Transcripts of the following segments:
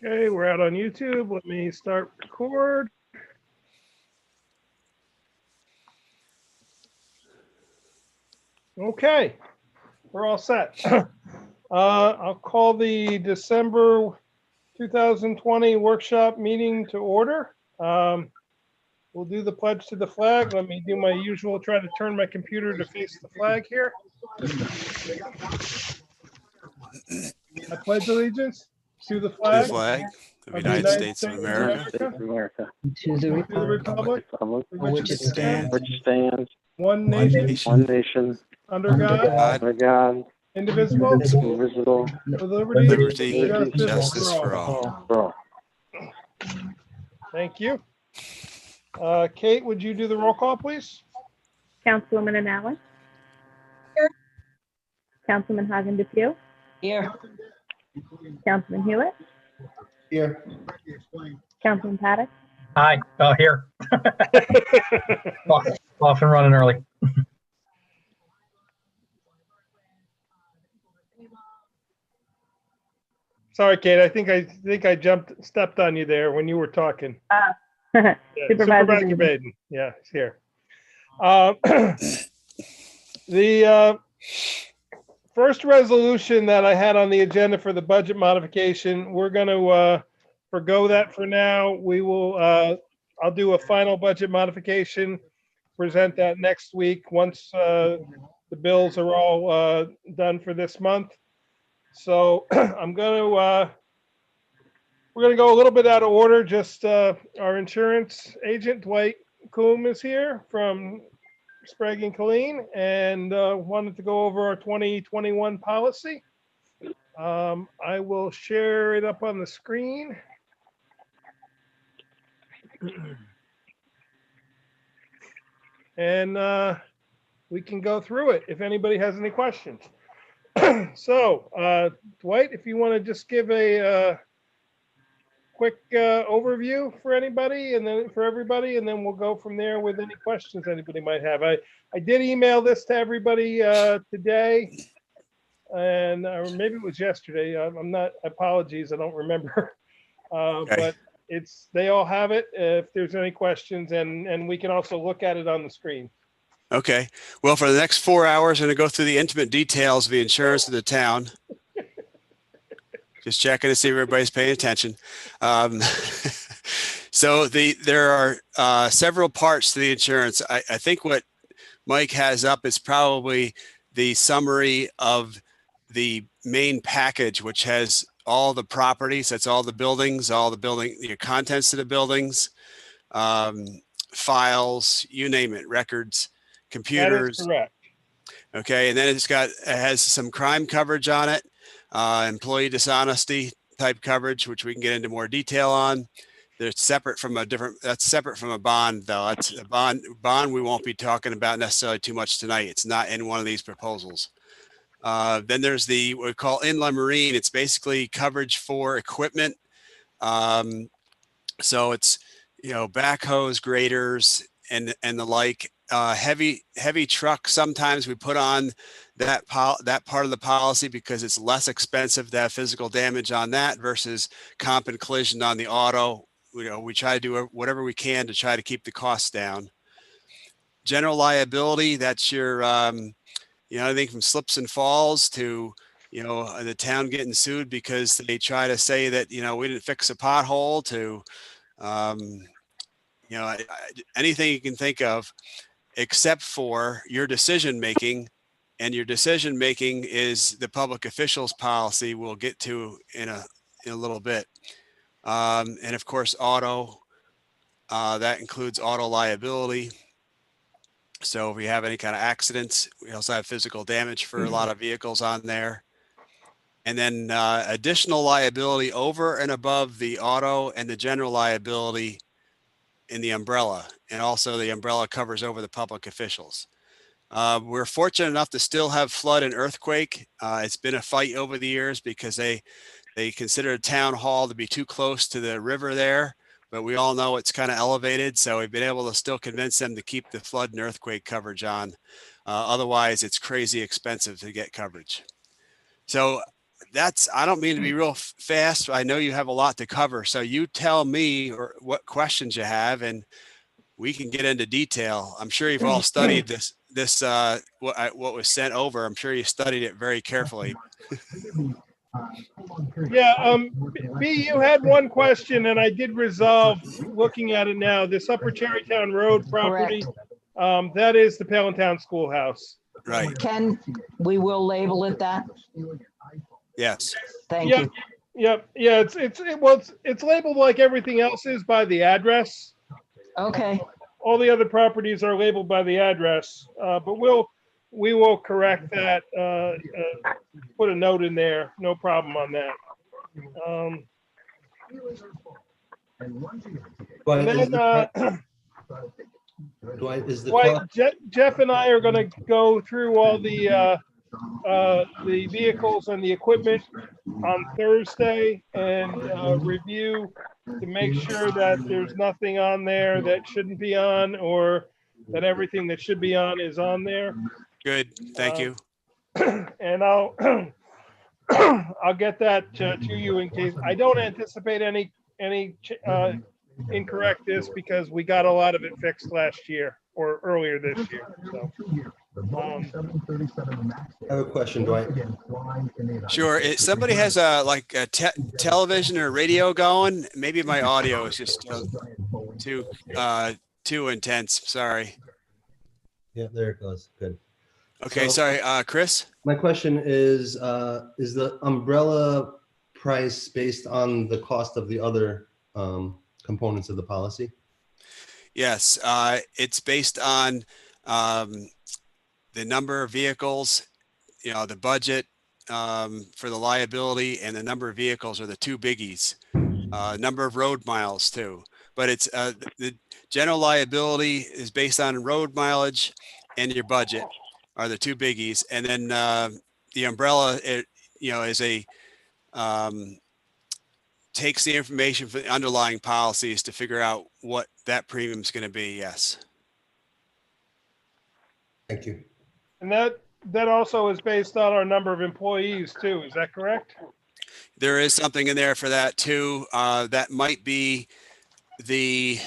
Okay, we're out on YouTube. Let me start record. Okay, we're all set. I'll call the December 2020 workshop meeting to order. We'll do the pledge to the flag. Let me do my usual, try to turn my computer to face the flag here. I pledge allegiance to the To the flag flag of the of the United United States of States of America, America, to the to the republic republic for which it stands, which stands one one nation, nation, one nation, under under God, God, under God, indivisible, indivisible, with liberty liberty, and liberty, justice for for all. all. for all. Thank you. Kate, would you do the roll call, please? Councilwoman Anally. Here. Councilman Hagen DePew. Here. Councilman Hewitt. Here. Councilman Paddock. Hi, here. Off and running early. Sorry, Kate. I think I stepped on you there when you were talking. Yeah, Supervisor Baden. Baden. Yeah, he's here. The first resolution that I had on the agenda for the budget modification, we're going to forgo that for now. We will. I'll do a final budget modification. Present that next week once the bills are all done for this month. So I'm going to. We're going to go a little bit out of order. Just our insurance agent, Dwight Coombe, is here from Sprague and Colleen, and wanted to go over our 2021 policy. I will share it up on the screen. And we can go through it if anybody has any questions. So, Dwight, if you want to just give a quick overview for anybody and then for everybody, and then we'll go from there with any questions anybody might have. I did email this to everybody today, and or maybe it was yesterday. I'm not, apologies, I don't remember. But they all have it if there's any questions, and we can also look at it on the screen. Okay. Well, for the next 4 hours, I'm going to go through the intimate details of the insurance of the town. Just checking to see if everybody's paying attention. So there are several parts to the insurance. I think what Mike has up is probably the summary of the main package, which has all the properties. That's all the buildings, your contents of the buildings, files, you name it, records, computers. That is correct. Okay, and then it has some crime coverage on it. Employee dishonesty type coverage, which we can get into more detail on. That's separate from a bond, though. That's a bond we won't be talking about necessarily too much tonight. It's not in one of these proposals. Then there's what we call inland marine. It's basically coverage for equipment. So it's, backhoes, graders, and the like. Heavy truck, sometimes we put on that part of the policy because it's less expensive to have physical damage on that versus comp and collision on the auto. We try to do whatever we can to try to keep the costs down. General liability, that's your anything from slips and falls to the town getting sued because they try to say that we didn't fix a pothole to anything you can think of, except for your decision making, and your decision making is the public officials policy we'll get to in a little bit. And of course, auto, that includes auto liability. So if we have any kind of accidents, we also have physical damage for a lot of vehicles on there. And then additional liability over and above the auto and the general liability in the umbrella, and also the umbrella covers over the public officials. We're fortunate enough to still have flood and earthquake. It's been a fight over the years because they consider a town hall to be too close to the river there, but we all know it's kind of elevated. So we've been able to still convince them to keep the flood and earthquake coverage on. Otherwise, it's crazy expensive to get coverage. So I don't mean to be real fast. I know you have a lot to cover. So you tell me or what questions you have and we can get into detail. I'm sure you've all studied what was sent over. I'm sure you studied it very carefully. Yeah, B, you had one question and I did resolve looking at it now. This Upper Cherrytown Road property, that is the Palentown Schoolhouse. Right. Ken, we will label it that. Yes. Thank Yep. you. Yep, yeah, it's labeled like everything else is by the address. Okay, All the other properties are labeled by the address, but we will correct that, put a note in there, no problem on that. But And is then, is the Dwight, cost, Jeff and I are gonna go through all the vehicles and the equipment on Thursday and review to make sure that there's nothing on there that shouldn't be on, or that everything that should be on is on there. Good. Thank you. And I'll I'll get that to you in case. I don't anticipate any incorrectness because we got a lot of it fixed last year or earlier this year. So, I have a question, Dwight. Sure. If somebody has like a television or radio going, maybe my audio is just too intense. Sorry. Yeah, there it goes. Good. Okay. So- Sorry. Chris? My question is the umbrella price based on the cost of the other components of the policy? Yes. It's based on the number of vehicles, the budget for the liability, and the number of vehicles are the two biggies. Number of road miles too. But it's the general liability is based on road mileage and your budget are the two biggies. And then the umbrella, is a takes the information from the underlying policies to figure out what that premium is going to be. Yes. Thank you. and that also is based on our number of employees too. Is that correct? There is something in there for that too. That might be the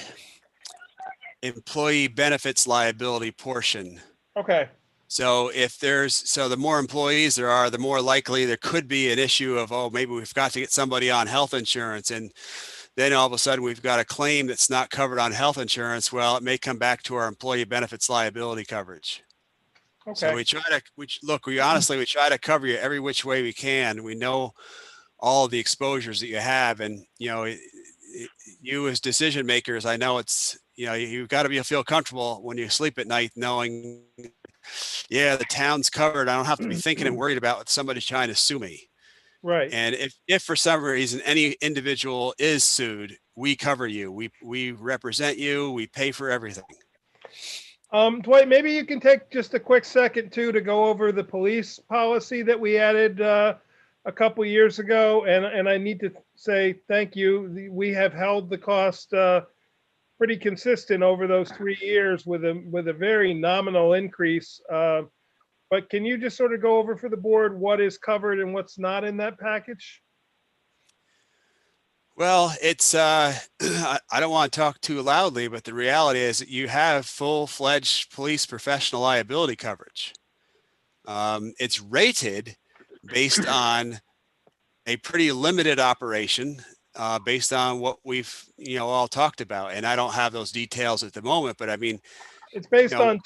employee benefits liability portion. Okay. So the more employees there are, the more likely there could be an issue of, oh, maybe we've got to get somebody on health insurance. And then all of a sudden we've got a claim that's not covered on health insurance. Well, it may come back to our employee benefits liability coverage. Okay. So we try to cover you every which way we can. We know all of the exposures that you have. And, you as decision makers, I know it's, you've got to feel comfortable when you sleep at night knowing, yeah, the town's covered. I don't have to be thinking and worried about somebody trying to sue me. Right. And if for some reason any individual is sued, we cover you. We represent you. We pay for everything. Dwight, maybe you can take just a quick second too to go over the police policy that we added a couple years ago, and I need to say thank you. We have held the cost pretty consistent over those 3 years with a very nominal increase. But can you just sort of go over for the board what is covered and what's not in that package? Well, it's I don't want to talk too loudly, but the reality is that you have full-fledged police professional liability coverage. It's rated based on a pretty limited operation, based on what we've all talked about. And I don't have those details at the moment, but I mean, It's based No. on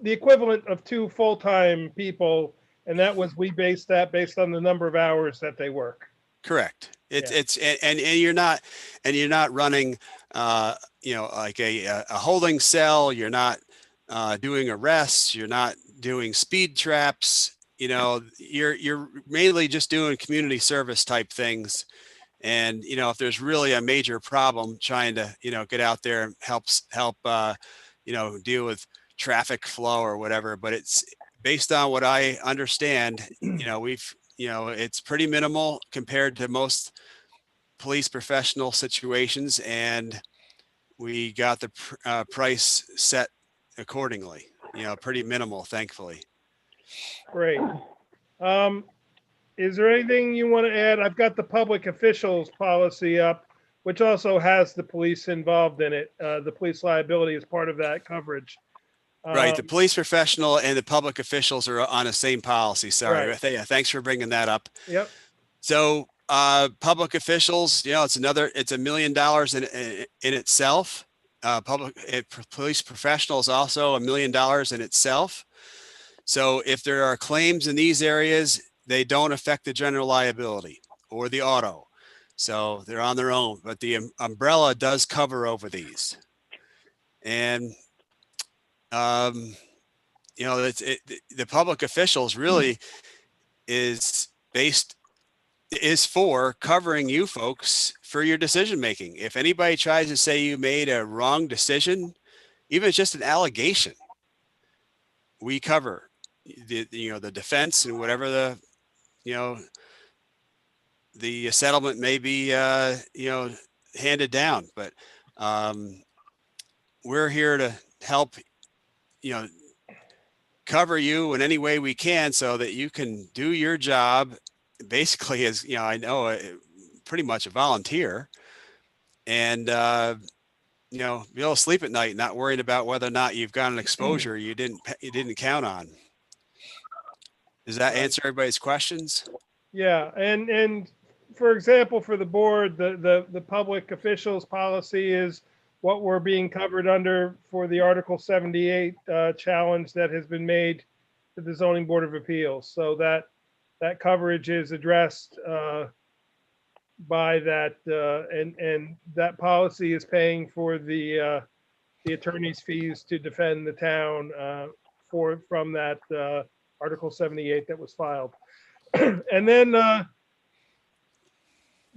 the equivalent of 2 full-time people, and we based that based on the number of hours that they work. correct. And you're not running, like a holding cell. You're not doing arrests. You're not doing speed traps. You're mainly just doing community service type things. And, if there's really a major problem, trying to, get out there and help, deal with traffic flow or whatever. But it's based on what I understand, it's pretty minimal compared to most police professional situations. And we got the price set accordingly, pretty minimal, thankfully. Great. is there anything you want to add? I've got the public officials policy up, which also has the police involved in it. The police liability is part of that coverage. Right. The Um, police professional and the public officials are on the same policy. Sorry. Right. Yeah, thanks for bringing that up. Yep, So, public officials, it's $1 million in itself. Police professionals also $1 million in itself. So if there are claims in these areas, they don't affect the general liability or the auto. So they're on their own, but the umbrella does cover over these. And, the public officials really is for covering you folks for your decision making. If anybody tries to say you made a wrong decision, even just an allegation, we cover the defense and whatever the settlement may be handed down. But we're here to help cover you in any way we can so that you can do your job basically as I know pretty much a volunteer, and be able to sleep at night not worried about whether or not you've got an exposure you didn't count on. Does that answer everybody's questions? yeah, and for example, for the board, the public officials policy is what we're being covered under for the Article 78 challenge that has been made to the Zoning Board of Appeals. So that coverage is addressed by that, and that policy is paying for the attorney's fees to defend the town from that Article 78 that was filed. And then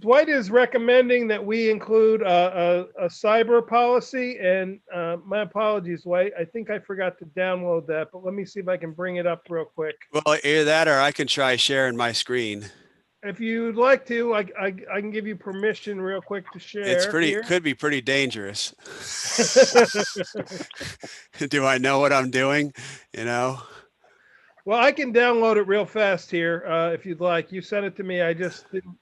Dwight is recommending that we include a cyber policy, and my apologies, Dwight. I think I forgot to download that, but let me see if I can bring it up real quick. Well, either that or I can try sharing my screen. If you'd like to, I can give you permission real quick to share. It's here. could be pretty dangerous. Do I know what I'm doing? Well, I can download it real fast here if you'd like. You sent it to me. I just didn't.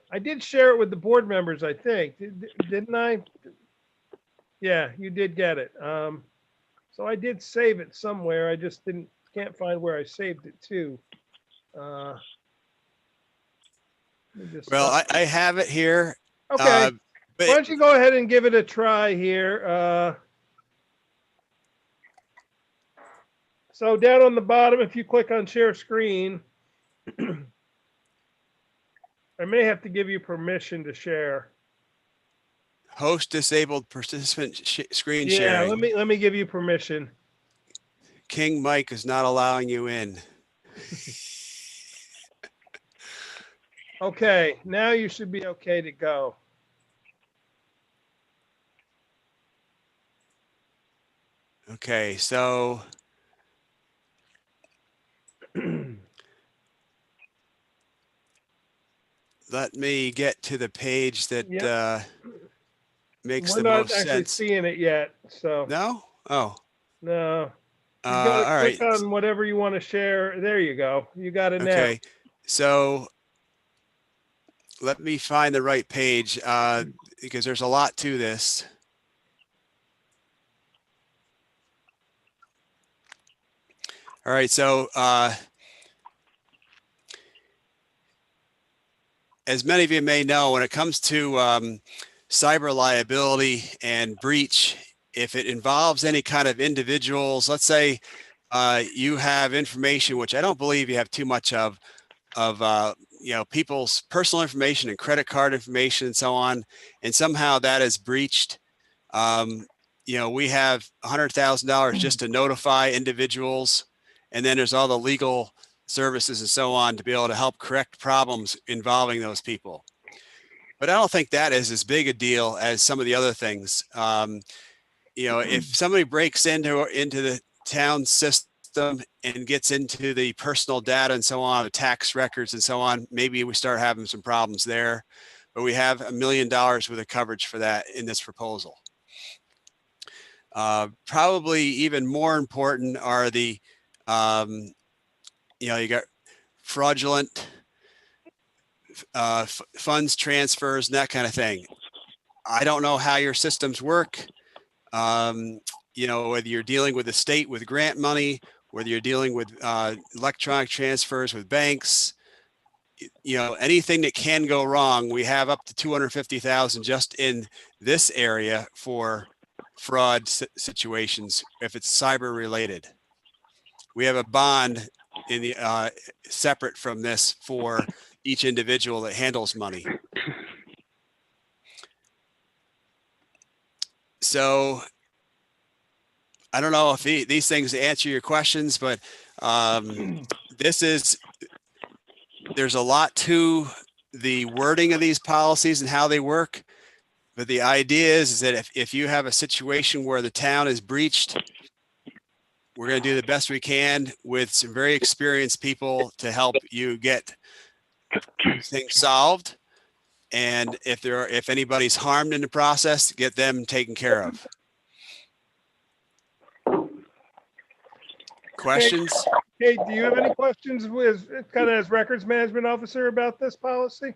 I did share it with the board members, I think. Didn't I? Yeah, you did get it. So I did save it somewhere. I just can't find where I saved it to. Well, I have it here. Okay. But Why don't you go ahead and give it a try here? So down on the bottom, if you click on share screen, I may have to give you permission to share. host disabled participant screen Yeah, sharing. let me give you permission. King Mike is not allowing you in. Okay, now you should be okay to go. Okay, so let me get to the page that makes We're the not most actually sense. seeing it yet, so No? Oh, no. You all gotta right. click on whatever you want to share. There you go. You got it now. Okay, so let me find the right page because there's a lot to this. All right, so as many of you may know, when it comes to cyber liability and breach, if it involves any kind of individuals, let's say you have information, which I don't believe you have too much of people's personal information and credit card information and so on, and somehow that is breached. We have $100,000 just to notify individuals, and then there's all the legal services and so on to be able to help correct problems involving those people. But I don't think that is as big a deal as some of the other things. If somebody breaks into the town system and gets into the personal data and so on, the tax records and so on, maybe we start having some problems there. But we have $1 million worth of coverage for that in this proposal. Probably even more important are the you got fraudulent funds transfers and that kind of thing. I don't know how your systems work. Whether you're dealing with the state with grant money, whether you're dealing with electronic transfers with banks, anything that can go wrong, we have up to 250,000 just in this area for fraud situations if it's cyber related. We have a bond in the separate from this for each individual that handles money. So I don't know if these things answer your questions, but there's a lot to the wording of these policies and how they work. But the idea is that if you have a situation where the town is breached, we're going to do the best we can with some very experienced people to help you get things solved. And if anybody's harmed in the process, get them taken care of. Questions? Kate, do you have any questions as records management officer about this policy?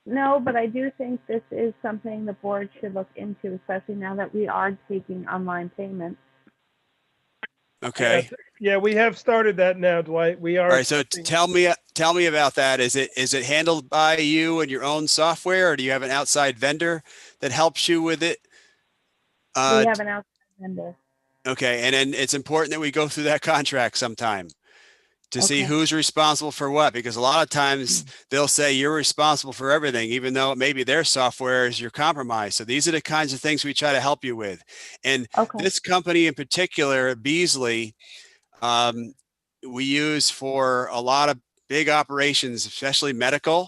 No, but I do think this is something the board should look into, especially now that we are taking online payments. Okay. Yeah, we have started that now, Dwight. We are. All right. So tell me about that. Is it handled by you and your own software, or do you have an outside vendor that helps you with it? We have an outside vendor. Okay. And then it's important that we go through that contract sometime to see who's responsible for what, because a lot of times they'll say you're responsible for everything, even though maybe their software is your compromise. So these are the kinds of things we try to help you with. And this company in particular, Beasley, we use for a lot of big operations, especially medical,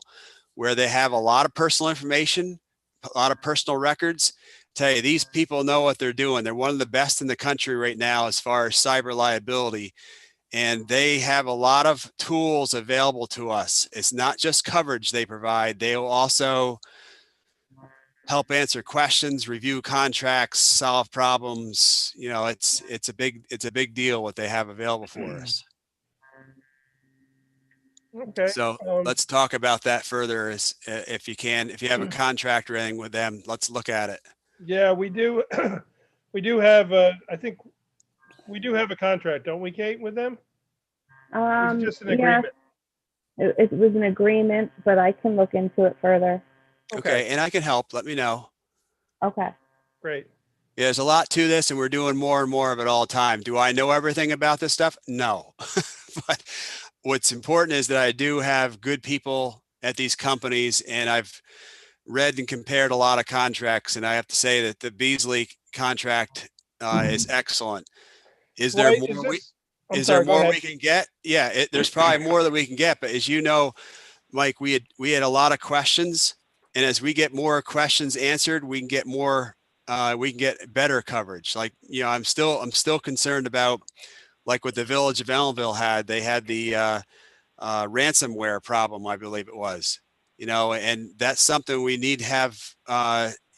where they have a lot of personal information, a lot of personal records. Tell you, these people know what they're doing. They're one of the best in the country right now as far as cyber liability. And they have a lot of tools available to us. It's not just coverage they provide. They will also help answer questions, review contracts, solve problems. It's a big deal what they have available for us. Okay. So let's talk about that further if you can. If you have a contract or anything with them, let's look at it. Yeah, we do. We do have I think we do have a contract, don't we, Kate, with them? It's just an agreement. It was an agreement, but I can look into it further. Okay. And I can help. Let me know. Okay. Great. Yeah, there's a lot to this, and we're doing more and more of it all the time. Do I know everything about this stuff? No. But what's important is that I do have good people at these companies, and I've read and compared a lot of contracts, and I have to say that the Beasley contract is excellent. Is there more? Is there more we can get? Yeah, there's probably more that we can get. But as you know, Mike, we had a lot of questions, and as we get more questions answered, we can get more. We can get better coverage. Like, I'm still concerned about, like what the Village of Ellenville had. They had the ransomware problem, I believe it was. And that's something we need to have.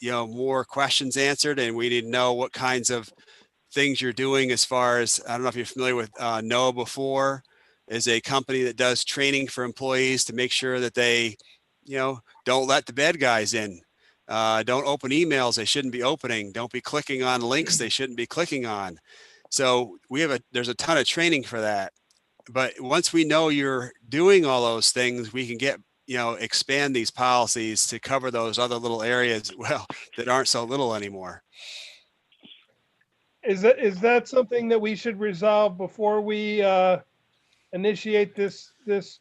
More questions answered, and we need to know what kinds of things you're doing as far as, I don't know if you're familiar with Know Before, is a company that does training for employees to make sure that they, don't let the bad guys in. Don't open emails they shouldn't be opening. Don't be clicking on links they shouldn't be clicking on. So there's a ton of training for that. But once we know you're doing all those things, we can get, expand these policies to cover those other little areas, that aren't so little anymore. Is that something that we should resolve before we initiate this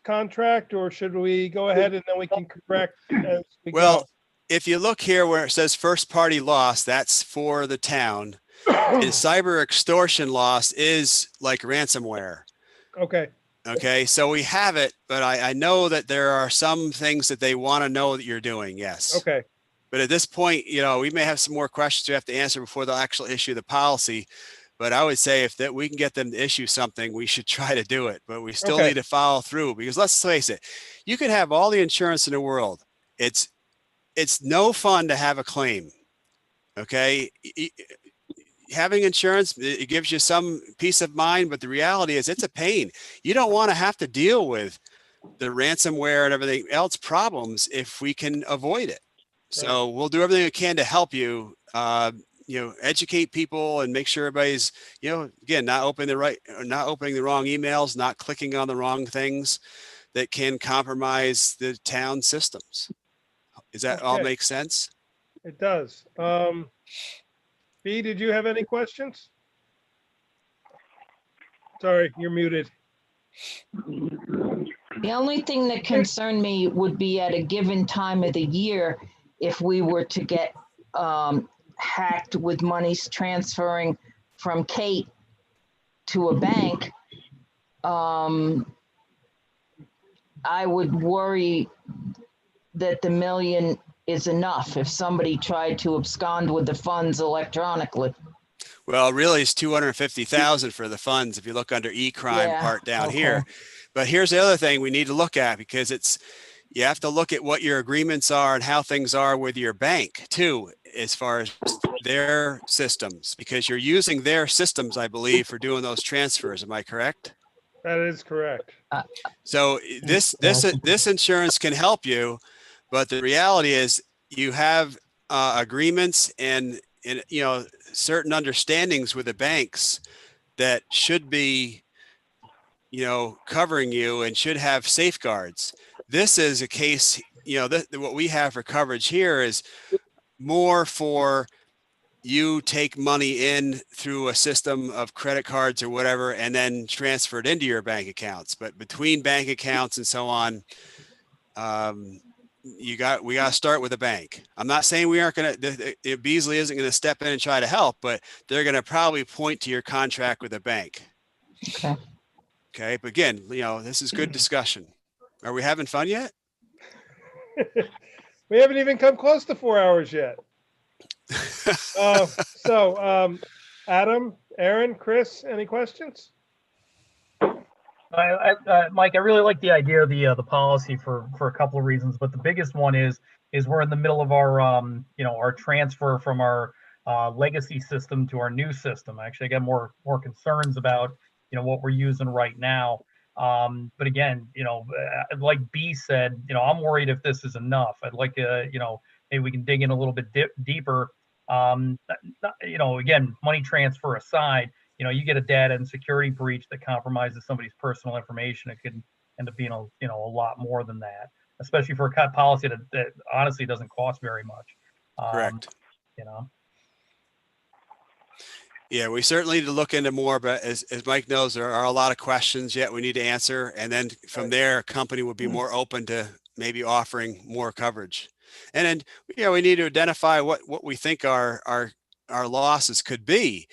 contract, or should we go ahead and then we can correct as we go? If you look here where it says first party loss, that's for the town. And cyber extortion loss is like ransomware. Okay. So we have it, but I know that there are some things that they want to know that you're doing. Yes. Okay. But at this point, we may have some more questions we have to answer before they'll actually issue the policy. But I would say if we can get them to issue something, we should try to do it. But we still need to follow through, because let's face it, you can have all the insurance in the world. It's no fun to have a claim. Okay. having insurance, it gives you some peace of mind, but the reality is it's a pain. You don't want to have to deal with the ransomware and everything else problems if we can avoid it. So we'll do everything we can to help you, educate people and make sure everybody's, again, not opening the wrong emails, not clicking on the wrong things that can compromise the town systems. Does that all Okay. make sense? It does. B, did you have any questions? Sorry, you're muted. The only thing that concerned me would be at a given time of the year, if we were to get hacked with monies transferring from Kate to a bank, I would worry that the $1 million is enough if somebody tried to abscond with the funds electronically. Well, really it's 250,000 for the funds. If you look under e-crime Yeah, part down okay. here. But here's the other thing we need to look at, because you have to look at what your agreements are and how things are with your bank too, as far as their systems, because you're using their systems, I believe, for doing those transfers. Am I correct? That is correct. So this insurance can help you, but the reality is you have agreements and certain understandings with the banks that should be covering you and should have safeguards. This is a case, what we have for coverage here is more for you take money in through a system of credit cards or whatever, and then transfer it into your bank accounts. But between bank accounts and so on, we got to start with a bank. I'm not saying we aren't going to, Beasley isn't going to step in and try to help, but they're going to probably point to your contract with a bank. Okay. Okay. But again, this is good discussion. Are we having fun yet? We haven't even come close to 4 hours yet. Adam, Aaron, Chris, any questions? Mike, I really like the idea of the policy for a couple of reasons, but the biggest one is we're in the middle of our our transfer from our legacy system to our new system. Actually, I get more concerns about what we're using right now. But again, like B said, I'm worried if this is enough. I'd like maybe we can dig in a little bit deeper. Again, money transfer aside, you get a data and security breach that compromises somebody's personal information. It could end up being a lot more than that, especially for a policy that honestly doesn't cost very much. Correct. Yeah, we certainly need to look into more, but as Mike knows, there are a lot of questions yet we need to answer. And then from there, a company would be more open to maybe offering more coverage. And then, we need to identify what we think our losses could be.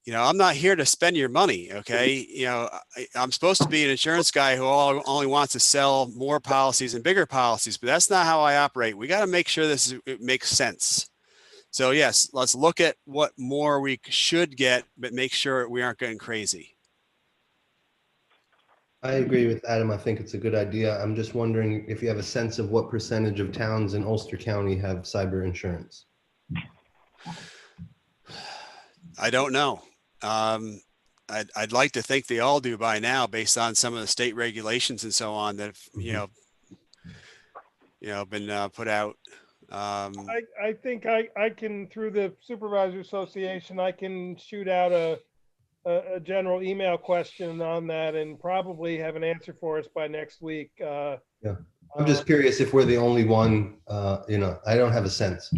I'm not here to spend your money. Okay. I'm supposed to be an insurance guy who only wants to sell more policies and bigger policies, but that's not how I operate. We got to make sure it makes sense. So yes, let's look at what more we should get, but make sure we aren't getting crazy. I agree with Adam. I think it's a good idea. I'm just wondering if you have a sense of what percentage of towns in Ulster County have cyber insurance. I don't know. I'd like to think they all do by now, based on some of the state regulations and so on that have, been put out. I think I can, through the Supervisor Association, I can shoot out a general email question on that and probably have an answer for us by next week. Yeah, I'm just curious if we're the only one. I don't have a sense.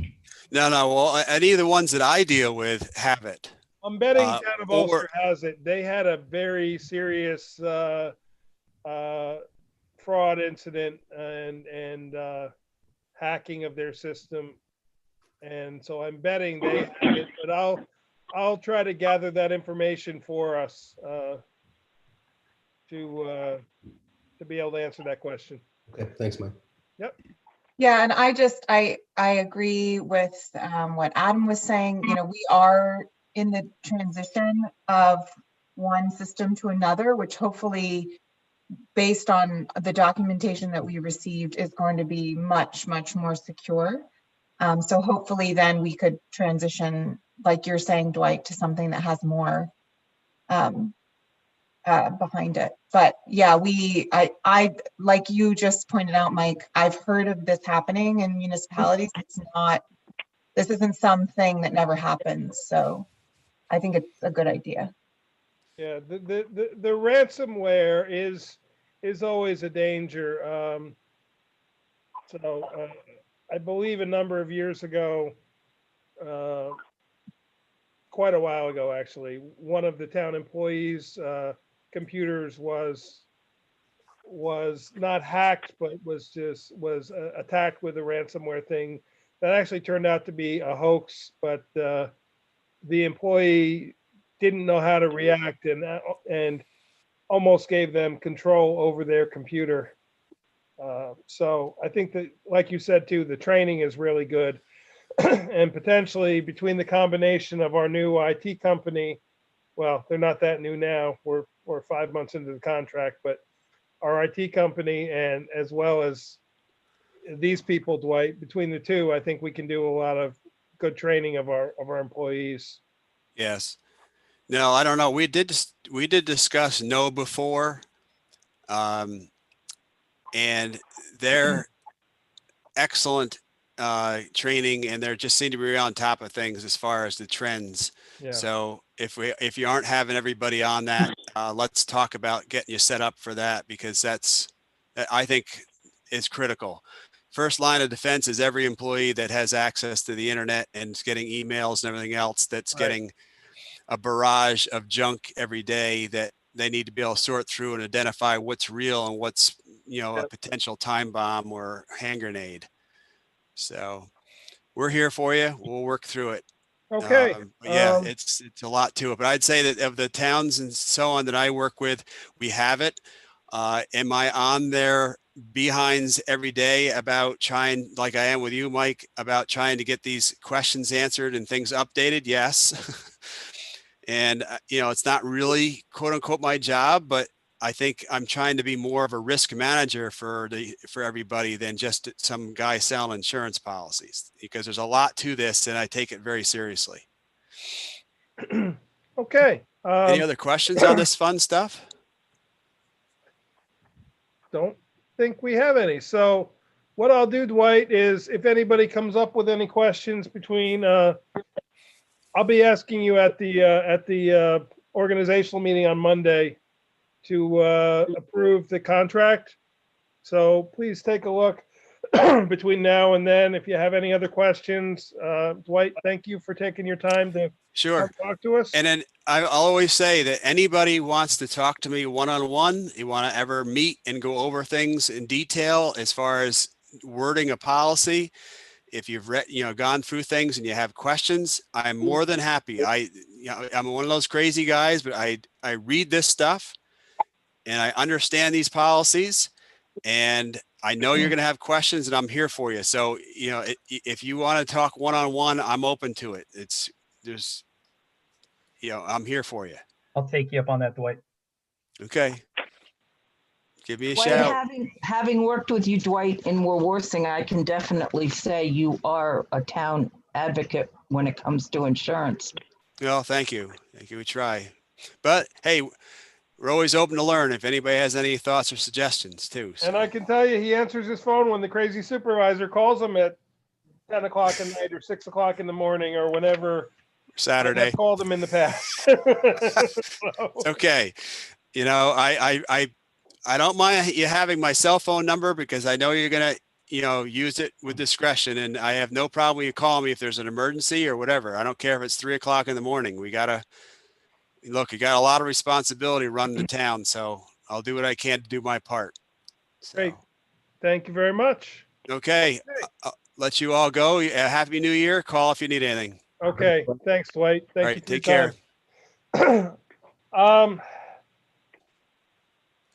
No. Well, any of the ones that I deal with have it. I'm betting Town of Ulster has it. They had a very serious fraud incident and hacking of their system, and so I'm betting they have it. But I'll try to gather that information for us to be able to answer that question. Okay, thanks, Mike. Yep. Yeah, and I agree with what Adam was saying. We are in the transition of one system to another, which hopefully, based on the documentation that we received, is going to be much, much more secure. So hopefully then we could transition, like you're saying, Dwight, to something that has more behind it. But yeah, I, like you just pointed out, Mike, I've heard of this happening in municipalities. This isn't something that never happens. So I think it's a good idea. Yeah, the ransomware is always a danger. I believe a number of years ago, quite a while ago, actually, one of the town employees' computers was not hacked, but was attacked with a ransomware thing that actually turned out to be a hoax. But the employee didn't know how to react and almost gave them control over their computer. So I think that, like you said too, the training is really good. And potentially between the combination of our new IT company, well, they're not that new now. We're 5 months into the contract, but our IT company and as well as these people, Dwight, between the two, I think we can do a lot of good training of our employees. Yes. No, I don't know. We did discuss No before. And they're excellent training, and they're just seem to be on top of things as far as the trends. Yeah. So if you aren't having everybody on that, let's talk about getting you set up for that, because that I think is critical. First line of defense is every employee that has access to the internet and is getting emails and everything else that's Right. getting a barrage of junk every day that they need to be able to sort through and identify what's real and what's, a potential time bomb or hand grenade. So we're here for you. We'll work through it. Okay. It's a lot to it, but I'd say that of the towns and so on that I work with, we have it. Am I on their behinds every day about trying, like I am with you, Mike, about trying to get these questions answered and things updated? Yes. And, it's not really quote unquote my job, but I think I'm trying to be more of a risk manager for everybody than just some guy selling insurance policies, because there's a lot to this and I take it very seriously. Okay. Any other questions on this fun stuff? Don't think we have any. So what I'll do, Dwight, is if anybody comes up with any questions between, I'll be asking you at the organizational meeting on Monday to approve the contract. So please take a look between now and then. If you have any other questions, Dwight, thank you for taking your time to Sure. talk to us. And then I'll always say that anybody wants to talk to me one-on-one, you want to ever meet and go over things in detail as far as wording a policy, if you've read, gone through things and you have questions, I'm more than happy. I'm one of those crazy guys, but I read this stuff and I understand these policies, and I know you're going to have questions, and I'm here for you. So, if you want to talk one-on-one, I'm open to it. I'm here for you. I'll take you up on that, Dwight. Okay. Give me a Dwight, shout. having worked with you, Dwight, in Warwick, I can definitely say you are a town advocate when it comes to insurance. Well, thank you. Thank you. We try. But hey, we're always open to learn if anybody has any thoughts or suggestions too. So. And I can tell you, he answers his phone when the crazy supervisor calls him at 10 o'clock at night or 6 o'clock in the morning or whenever. Saturday. I've called him in the past. It's okay. I don't mind you having my cell phone number, because I know you're going to, use it with discretion, and I have no problem when you call me if there's an emergency or whatever. I don't care if it's 3 o'clock in the morning. You got a lot of responsibility running the town, so I'll do what I can to do my part. So, Great. Thank you very much. Okay. I'll let you all go. Happy New Year. Call if you need anything. Okay. Thanks, Dwight. All right. Take care.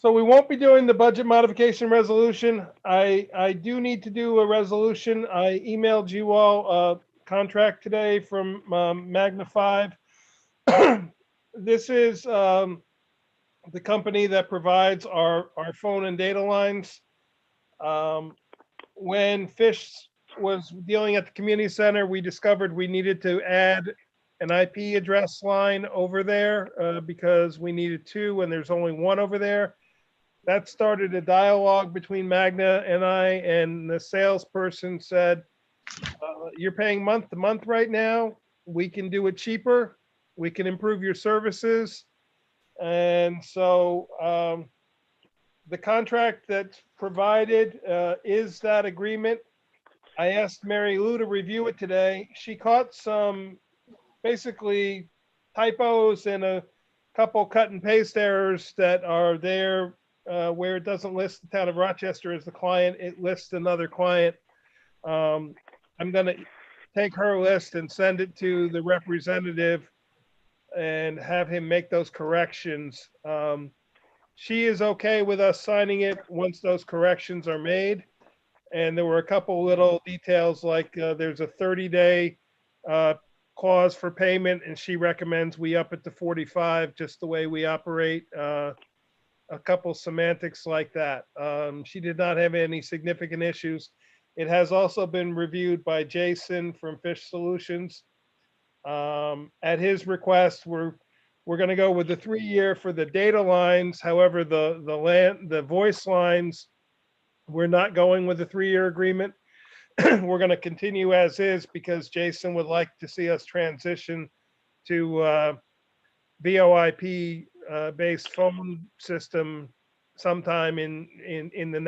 So we won't be doing the budget modification resolution. I do need to do a resolution. I emailed you all a contract today from Magna 5. This is the company that provides our phone and data lines. When Fish was dealing at the community center, we discovered we needed to add an IP address line over there because we needed two and there's only one over there. That started a dialogue between Magna and I, and the salesperson said, you're paying month to month right now. We can do it cheaper. We can improve your services. And so the contract that's provided is that agreement. I asked Mary Lou to review it today. She caught some basically typos and a couple cut and paste errors that are there where it doesn't list the town of Rochester as the client. It lists another client. I'm going to take her list and send it to the representative and have him make those corrections. She is okay with us signing it once those corrections are made. And there were a couple little details like there's a 30-day clause for payment, and she recommends we up it to 45, just the way we operate. A couple semantics like that. She did not have any significant issues. It has also been reviewed by Jason from Fish Solutions. At his request, we're going to go with the 3-year for the data lines. However, the voice lines, we're not going with the 3-year agreement. We're going to continue as is because Jason would like to see us transition to VoIP based phone system sometime in the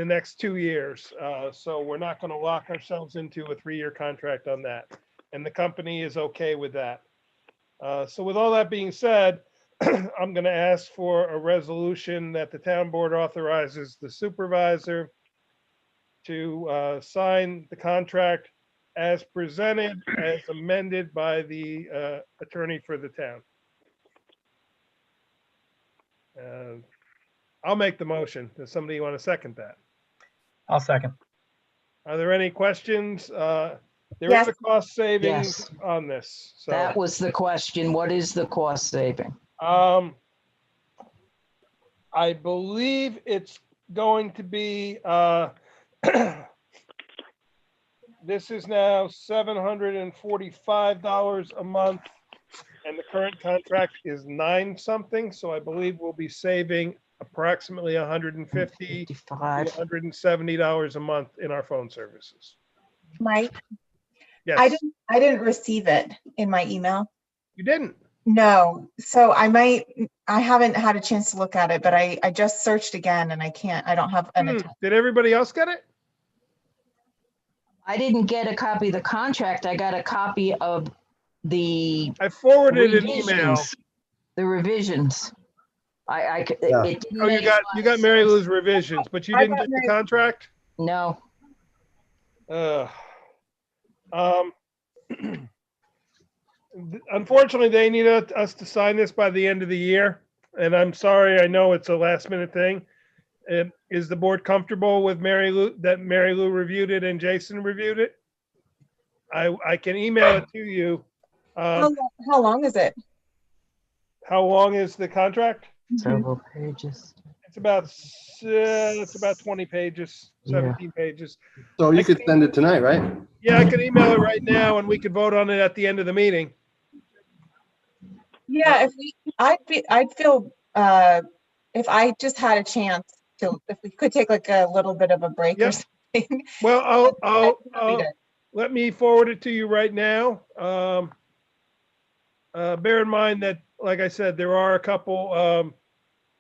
next 2 years. So we're not going to lock ourselves into a 3-year contract on that. And the company is okay with that. So with all that being said, I'm going to ask for a resolution that the town board authorizes the supervisor to sign the contract as presented, as amended by the attorney for the town. I'll make the motion. Does somebody want to second that? I'll second. Are there any questions? There is Yes. a cost savings Yes. on this. So, That was the question. What is the cost saving? I believe it's going to be, this is now $745 a month, and the current contract is 9 something. So I believe we'll be saving approximately $150 to 55. $170 a month in our phone services. Mike, Yes, I didn't receive it in my email. you didn't. No, so I haven't had a chance to look at it, but I just searched again and I don't have an Did everybody else get it? I didn't get a copy of the contract. I got a copy of the I forwarded an email. revisions. The revisions. Yeah. It didn't Oh, you make got a lot of Mary sense. Lou's revisions, but you I didn't got get the Mary- contract? No, Unfortunately, they need us to sign this by the end of the year, and I'm sorry, I know it's a last minute thing. Is the board comfortable with Mary Lou, that Mary Lou reviewed it and Jason reviewed it? I can email it to you. how long is it? How long is the contract? several pages. It's about 20 pages, 17 pages. So you could send it tonight, right? Yeah, I could email it right now and we could vote on it at the end of the meeting. Yeah, I'd feel if I just had a chance to, if we could take like a little bit of a break or Yep. something. Well, I'd read it. let me forward it to you right now. Bear in mind that, like I said, there are a couple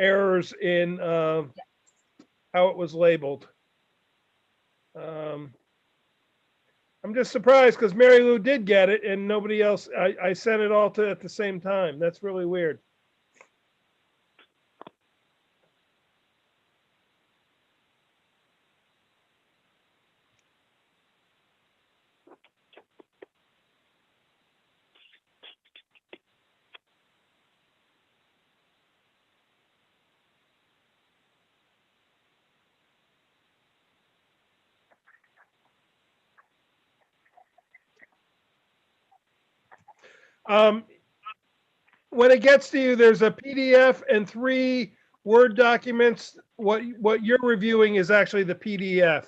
errors in how it was labeled. I'm just surprised because Mary Lou did get it and nobody else. I sent it all at the same time. That's really weird. When it gets to you, there's a PDF and 3 Word documents. What you're reviewing is actually the PDF.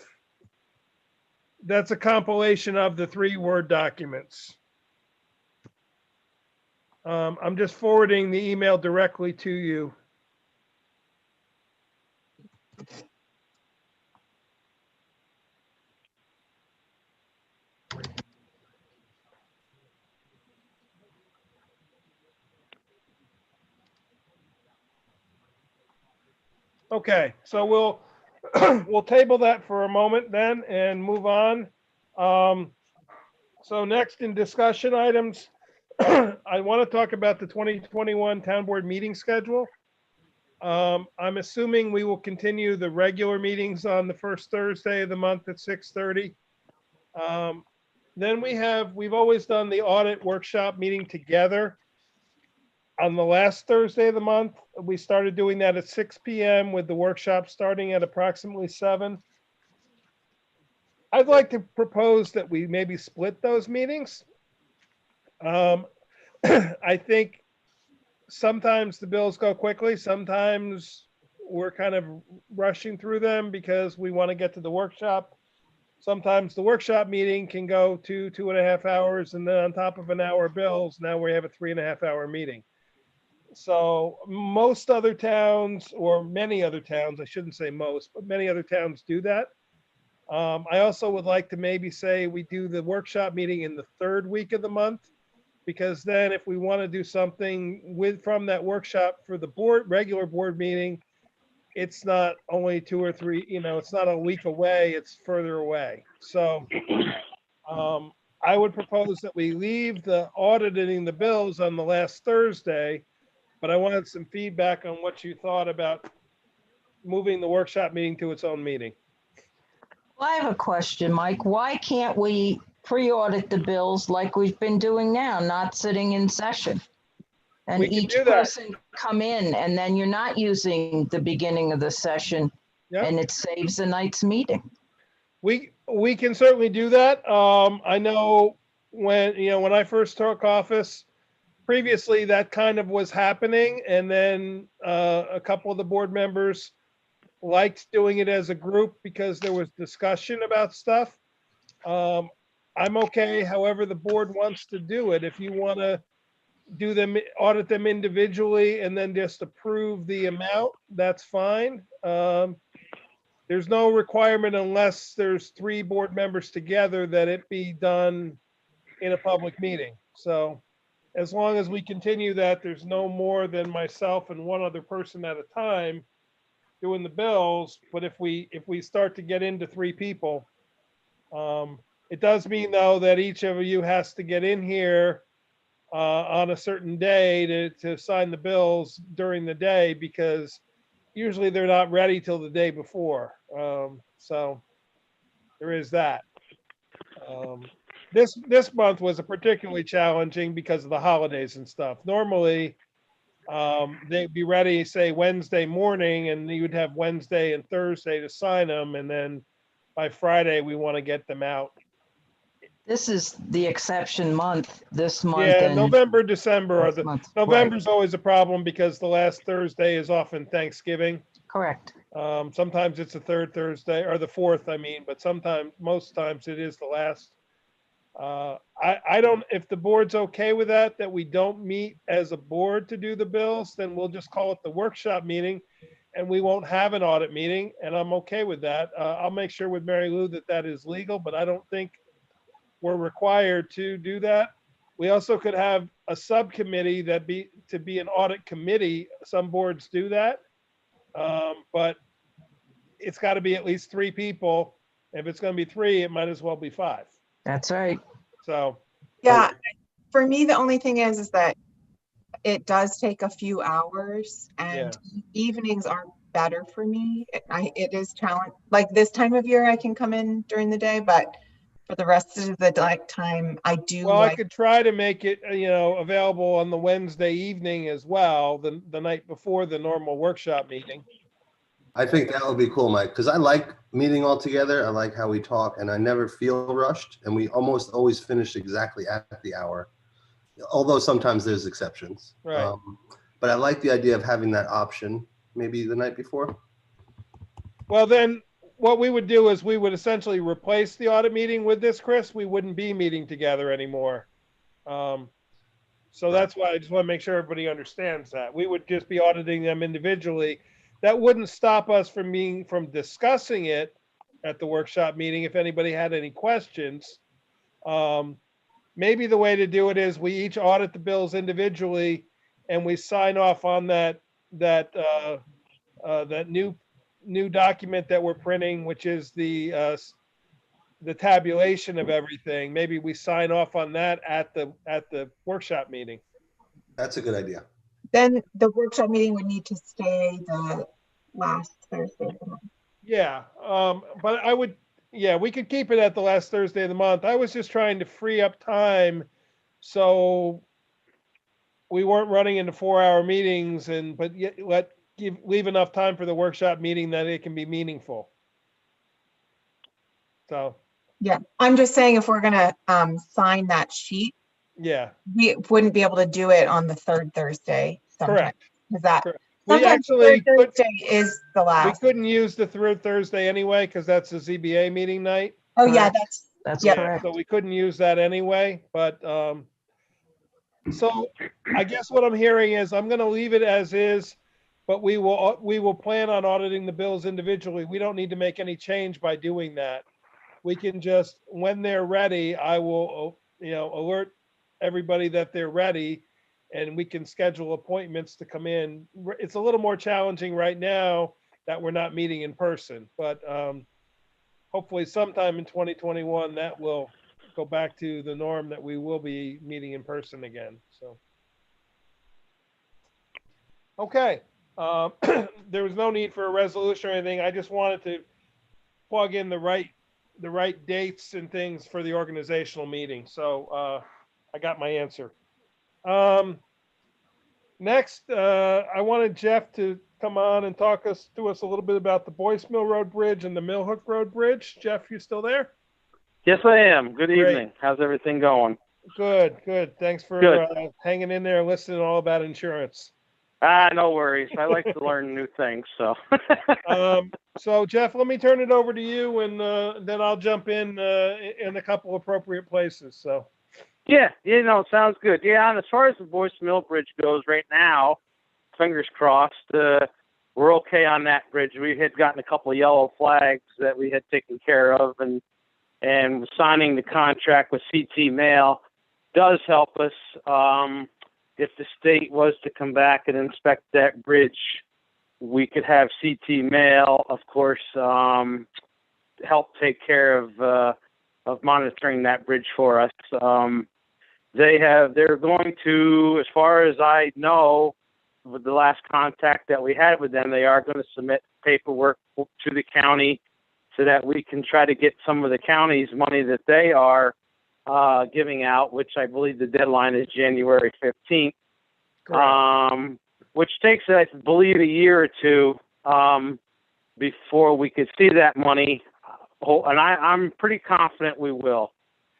That's a compilation of the 3 Word documents. I'm just forwarding the email directly to you. Okay, so we'll we'll table that for a moment then and move on. So next in discussion items, I want to talk about the 2021 Town Board meeting schedule. I'm assuming we will continue the regular meetings on the first Thursday of the month at 6:30. Then we've always done the audit workshop meeting together on the last Thursday of the month. We started doing that at 6 p.m. with the workshop starting at approximately 7. I'd like to propose that we maybe split those meetings. I think sometimes the bills go quickly. Sometimes we're kind of rushing through them because we want to get to the workshop. Sometimes the workshop meeting can go 2.5 hours, and then on top of an hour bills, now we have a 3.5 hour meeting. So most other towns, or many other towns, I shouldn't say most, but many other towns do that. I also would like to maybe say we do the workshop meeting in the 3rd week of the month, because then if we want to do something from that workshop for the regular board meeting, it's not only 2 or 3, it's not a week away, it's further away. So I would propose that we leave the auditing the bills on the last Thursday, but I wanted some feedback on what you thought about moving the workshop meeting to its own meeting. Well, I have a question, Mike. Why can't we pre-audit the bills like we've been doing now, not sitting in session? And We can each do that. person come in, and then you're not using the beginning of the session, Yep. and it saves a night's meeting. We can certainly do that. I know when I first took office, previously that kind of was happening, and then a couple of the board members liked doing it as a group because there was discussion about stuff. I'm okay however the board wants to do it. If you want to do them, audit them individually and then just approve the amount, that's fine. There's no requirement unless there's 3 board members together that it be done in a public meeting. So as long as we continue that, there's no more than myself and 1 other person at a time doing the bills. But if we start to get into 3 people, it does mean though that each of you has to get in here on a certain day to sign the bills during the day, because usually they're not ready till the day before. So there is that. This month was a particularly challenging because of the holidays and stuff. Normally, they'd be ready, say Wednesday morning, and you'd have Wednesday and Thursday to sign them, and then by Friday we want to get them out. This is the exception month, this month. Yeah, and November, December are next the month. November's always a problem because the last Thursday is often Thanksgiving. Correct. Sometimes it's the 3rd Thursday or the 4th, but most times it is the last. I don't, if the board's okay with that we don't meet as a board to do the bills, then we'll just call it the workshop meeting and we won't have an audit meeting, and I'm okay with that. I'll make sure with Mary Lou that is legal, but I don't think we're required to do that. We also could have a subcommittee to be an audit committee. Some boards do that. But it's got to be at least 3 people. If it's going to be 3, it might as well be 5. That's right. So, Yeah, for me, the only thing is that it does take a few hours, and evenings are better for me. It is challenge, like this time of year I can come in during the day, but for the rest of the time I do. Well, I could try to make it, available on the Wednesday evening as well, the night before the normal workshop meeting. I think that would be cool, Mike, because I like meeting all together. I like how we talk, and I never feel rushed, and we almost always finish exactly at the hour, although sometimes there's exceptions. Right. But I like the idea of having that option maybe the night before. Well, then what we would do is we would essentially replace the audit meeting with this, Chris. We wouldn't be meeting together anymore. So that's why I just want to make sure everybody understands that. We would just be auditing them individually. That wouldn't stop us from discussing it at the workshop meeting if anybody had any questions. Maybe the way to do it is we each audit the bills individually and we sign off on that new document that we're printing, which is the tabulation of everything. Maybe we sign off on that at the workshop meeting. That's a good idea. Then the workshop meeting would need to stay the last Thursday of the month. Yeah, but we could keep it at the last Thursday of the month. I was just trying to free up time so we weren't running into 4-hour meetings but yet leave enough time for the workshop meeting that it can be meaningful. So. Yeah, I'm just saying if we're gonna sign that sheet, Yeah. we wouldn't be able to do it on the third Thursday. Correct. Is that Correct. We sometimes actually third Thursday is the we last. couldn't use the third Thursday anyway because that's the ZBA meeting night. Oh yeah, Correct. that's That's Yeah. correct. So we couldn't use that anyway, but so I guess what I'm hearing is I'm going to leave it as is, but we will plan on auditing the bills individually. We don't need to make any change by doing that. We can just, when they're ready, I will, alert everybody that they're ready and we can schedule appointments to come in. It's a little more challenging right now that we're not meeting in person, but hopefully sometime in 2021 that will go back to the norm that we will be meeting in person again. So, okay. There was no need for a resolution or anything. I just wanted to plug in the right dates and things for the organizational meeting. So I got my answer. Next, I wanted Jeff to come on and talk to us a little bit about the Boyce Mill Road Bridge and the Mill Hook Road Bridge. Jeff, you still there? Yes, I am. Good Great. evening. How's everything going? Good, good. Thanks for Good. hanging in there and listening all about insurance. No worries. I like to learn new things, so. So Jeff, let me turn it over to you and then I'll jump in a couple appropriate places. So. Yeah, sounds good. Yeah, and as far as the Boyce Mill Bridge goes right now, fingers crossed, we're okay on that bridge. We had gotten a couple of yellow flags that we had taken care of, and signing the contract with CT Mail does help us. If the state was to come back and inspect that bridge, we could have CT Mail, of course, help take care of monitoring that bridge for us. They're going to, as far as I know, with the last contact that we had with them, they are going to submit paperwork to the county so that we can try to get some of the county's money that they are giving out, which I believe the deadline is January 15th, which takes, I believe, a year or two before we could see that money. And I'm pretty confident we will.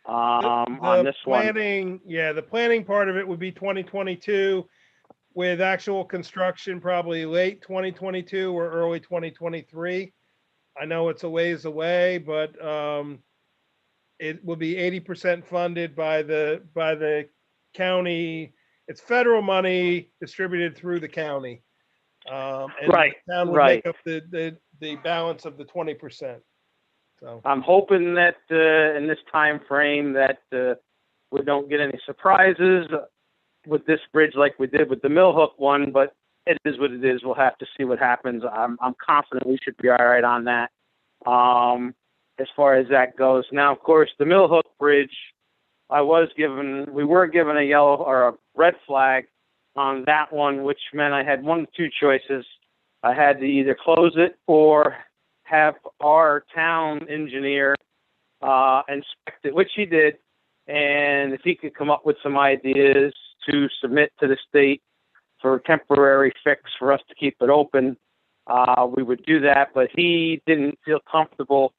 On this planning, one. Yeah, the planning part of it would be 2022 with actual construction probably late 2022 or early 2023. I know it's a ways away, but it will be 80% funded by the county. It's federal money distributed through the county. And right, the town would right. make up the balance of the 20%. So I'm hoping that in this time frame that we don't get any surprises with this bridge like we did with the Mill Hook one, but it is what it is. We'll have to see what happens. I'm confident we should be all right on that as far as that goes. Now, of course, the Mill Hook Bridge, we were given a yellow or a red flag on that one, which meant I had one of two choices. I had to either close it or have our town engineer inspect it, which he did. And if he could come up with some ideas to submit to the state for a temporary fix for us to keep it open, we would do that. But he didn't feel comfortable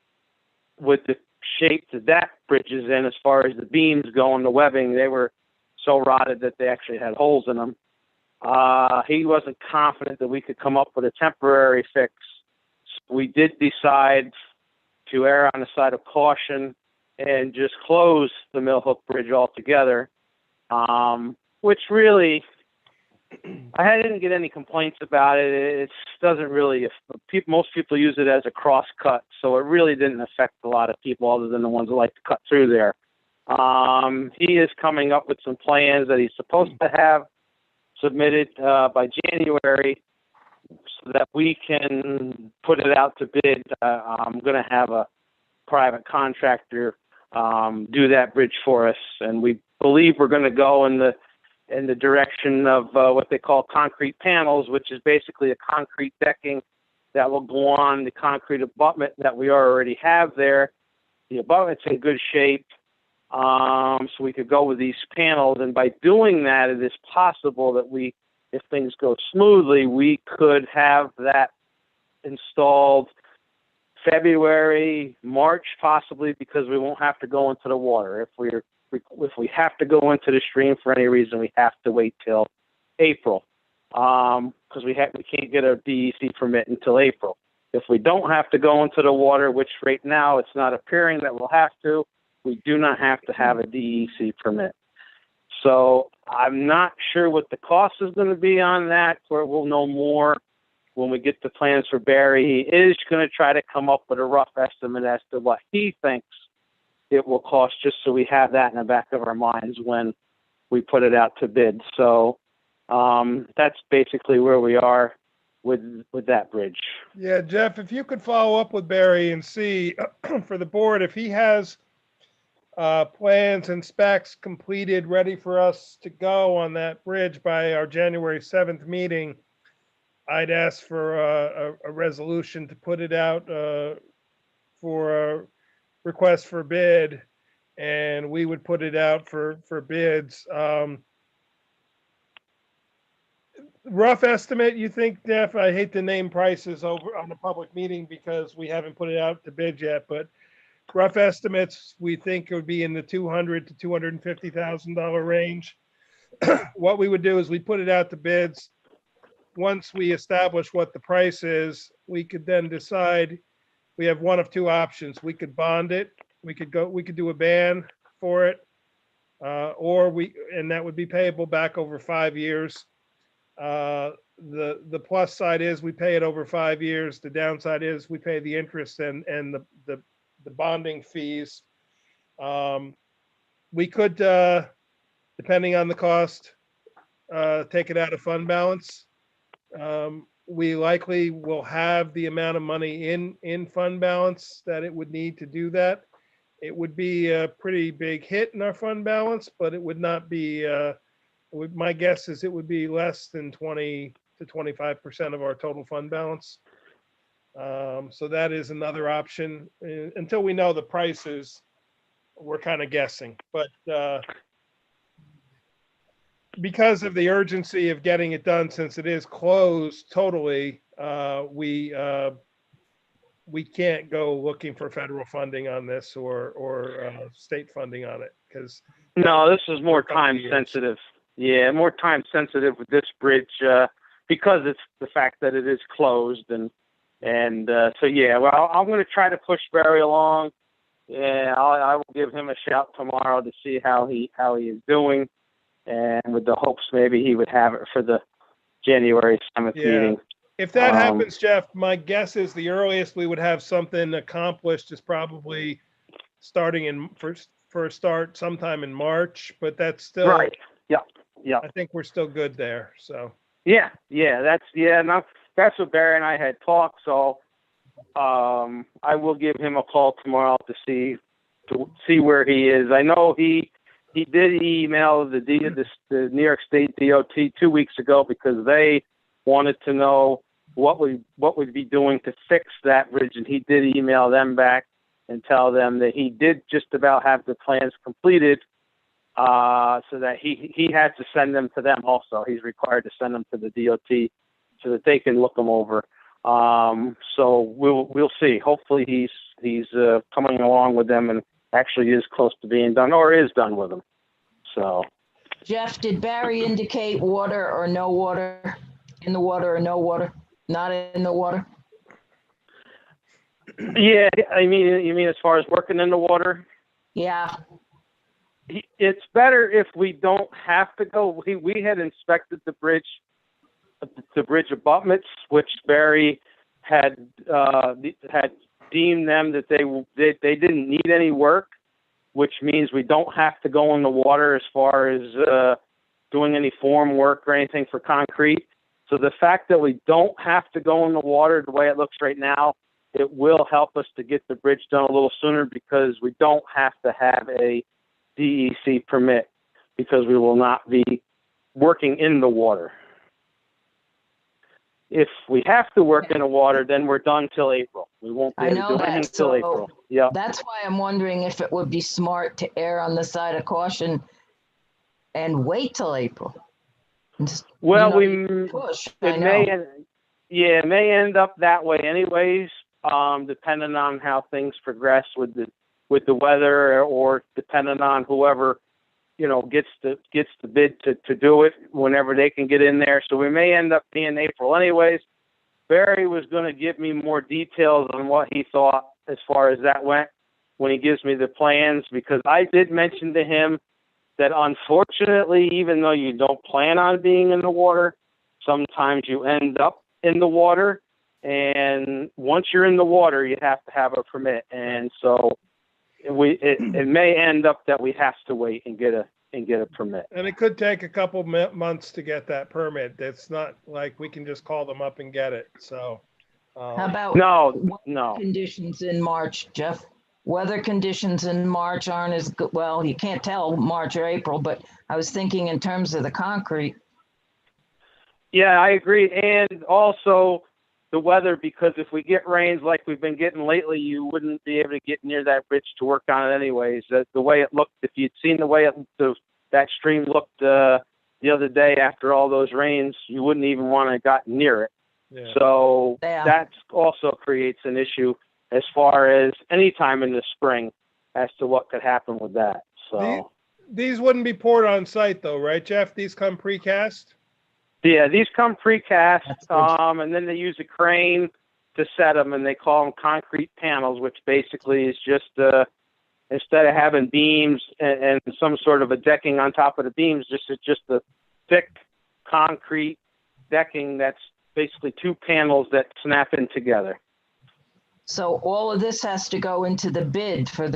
with the shape that bridge is in as far as the beams go and the webbing. They were so rotted that they actually had holes in them. He wasn't confident that we could come up with a temporary fix. We did decide to err on the side of caution and just close the Mill Hook Bridge altogether, which really, I didn't get any complaints about it. It doesn't really, most people use it as a cross cut, so it really didn't affect a lot of people other than the ones that like to cut through there. He is coming up with some plans that he's supposed to have submitted by January so that we can put it out to bid. I'm going to have a private contractor do that bridge for us, and we believe we're going to go in the direction of what they call concrete panels, which is basically a concrete decking that will go on the concrete abutment that we already have there. The abutment's in good shape, so we could go with these panels, and by doing that, it is possible that we, if things go smoothly, we could have that installed February, March, possibly, because we won't have to go into the water. If we have to go into the stream for any reason, we have to wait till April, because we can't get a DEC permit until April. If we don't have to go into the water, which right now it's not appearing that we'll have to, we do not have to have a DEC permit. So I'm not sure what the cost is going to be on that, or we'll know more when we get the plans for Barry. He is going to try to come up with a rough estimate as to what he thinks it will cost, just so we have that in the back of our minds when we put it out to bid. So that's basically where we are with that bridge. Yeah, Jeff, if you could follow up with Barry and see for the board, if he has plans and specs completed, ready for us to go on that bridge by our January 7th meeting, I'd ask for a resolution to put it out for a request for bid, and we would put it out for bids. Rough estimate, you think, Jeff? I hate to name prices over on a public meeting because we haven't put it out to bid yet, but rough estimates, we think it would be in the $200,000 to $250,000 range. What we would do is we put it out to bids. Once we establish what the price is, we could then decide. We have one of two options. We could bond it. We could do a ban for it, and that would be payable back over 5 years. The plus side is we pay it over 5 years. The downside is we pay the interest and the bonding fees. We could, depending on the cost, take it out of fund balance. We likely will have the amount of money in fund balance that it would need to do that. It would be a pretty big hit in our fund balance, but it would not be, my guess is it would be less than 20 to 25% of our total fund balance. So that is another option. Until we know the prices, we're kind of guessing, but because of the urgency of getting it done, since it is closed totally, we can't go looking for federal funding on this or state funding on it, because no, this is more time sensitive. Yeah, more time sensitive with this bridge because it's the fact that it is closed, and so yeah. Well, I'm going to try to push Barry along. Yeah, I will give him a shout tomorrow to see how he is doing, and with the hopes maybe he would have it for the January 7th meeting. If that happens, Jeff, my guess is the earliest we would have something accomplished is probably starting for a start sometime in March, but that's still right. Yeah. I think we're still good there. So yeah, that's what Barry and I had talked. So I will give him a call tomorrow to see where he is. I know he did email the New York State DOT 2 weeks ago because they wanted to know what we'd be doing to fix that bridge, and he did email them back and tell them that he did just about have the plans completed, so that he had to send them to them also. He's required to send them to the DOT so that they can look them over. So we'll see. Hopefully he's coming along with them and actually is close to being done or is done with them. So Jeff, did Barry indicate water or no water? In the water or no water? Not in the water? Yeah, I mean, you mean as far as working in the water? Yeah, It's better if we don't have to go. We had inspected the bridge abutments, which Barry had deemed them that they didn't need any work, which means we don't have to go in the water as far as doing any form work or anything for concrete. So the fact that we don't have to go in the water the way it looks right now, it will help us to get the bridge done a little sooner because we don't have to have a DEC permit because we will not be working in the water. If we have to work in the water, then we're done till April. We won't be I able to know do that. anything till So April. Yeah. that's why I'm wondering if it would be smart to err on the side of caution and wait till April. And just, Well, you know, push. I it know. it may end up that way anyways, depending on how things progress with the weather or depending on whoever, gets the bid to do it whenever they can get in there. So we may end up being April anyways. Barry was going to give me more details on what he thought as far as that went when he gives me the plans, because I did mention to him that unfortunately, even though you don't plan on being in the water, sometimes you end up in the water. And once you're in the water, you have to have a permit. And so it may end up that we have to wait and get a permit. And it could take a couple months to get that permit. It's not like we can just call them up and get it. So. How about No. conditions in March, Jeff? Weather conditions in March aren't as good. Well, you can't tell March or April, but I was thinking in terms of the concrete. Yeah, I agree. And also the weather, because if we get rains like we've been getting lately, you wouldn't be able to get near that bridge to work on it anyways. The way it looked, if you'd seen the way that stream looked the other day after all those rains, you wouldn't even want to have gotten near it. Yeah. So Yeah. that also creates an issue as far as any time in the spring as to what could happen with that. So These wouldn't be poured on site though, right, Jeff? These come precast? yeah, these come precast, That's good. and then they use a crane to set them, and they call them concrete panels, which basically is just instead of having beams and some sort of a decking on top of the beams, just a thick concrete decking that's basically two panels that snap in together. So all of this has to go into the bid for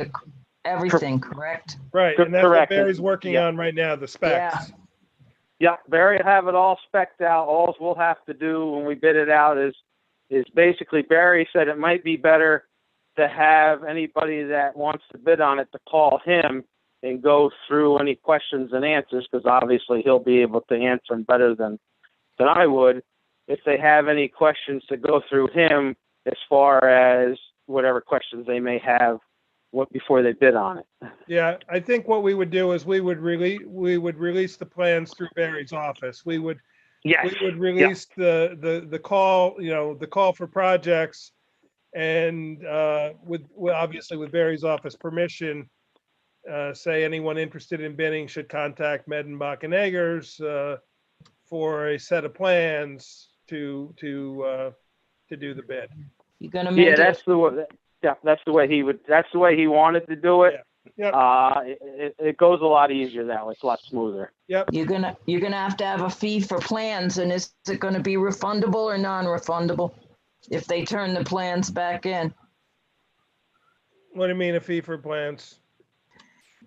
everything, correct? Right, and that's Correct. what Barry's working Yeah. on right now, the specs. Yeah, Barry will have it all spec'd out. All we'll have to do when we bid it out is basically Barry said it might be better to have anybody that wants to bid on it to call him and go through any questions and answers, because obviously he'll be able to answer them better than I would. If they have any questions, to go through him as far as whatever questions they may have before they bid on it. Yeah, I think what we would do is we would release the plans through Barry's office. We would Yes. release the call, the call for projects, and with obviously with Barry's office permission, say anyone interested in bidding should contact Medenbach and Eggers for a set of plans to do the bid. You're gonna make Yeah, it, that's the way. Yeah, that's the way he wanted to do it. Yeah. It goes a lot easier that way. It's a lot smoother. Yep. you're gonna have a fee for plans, and is it gonna be refundable or non-refundable if they turn the plans back in? What do you mean a fee for plans?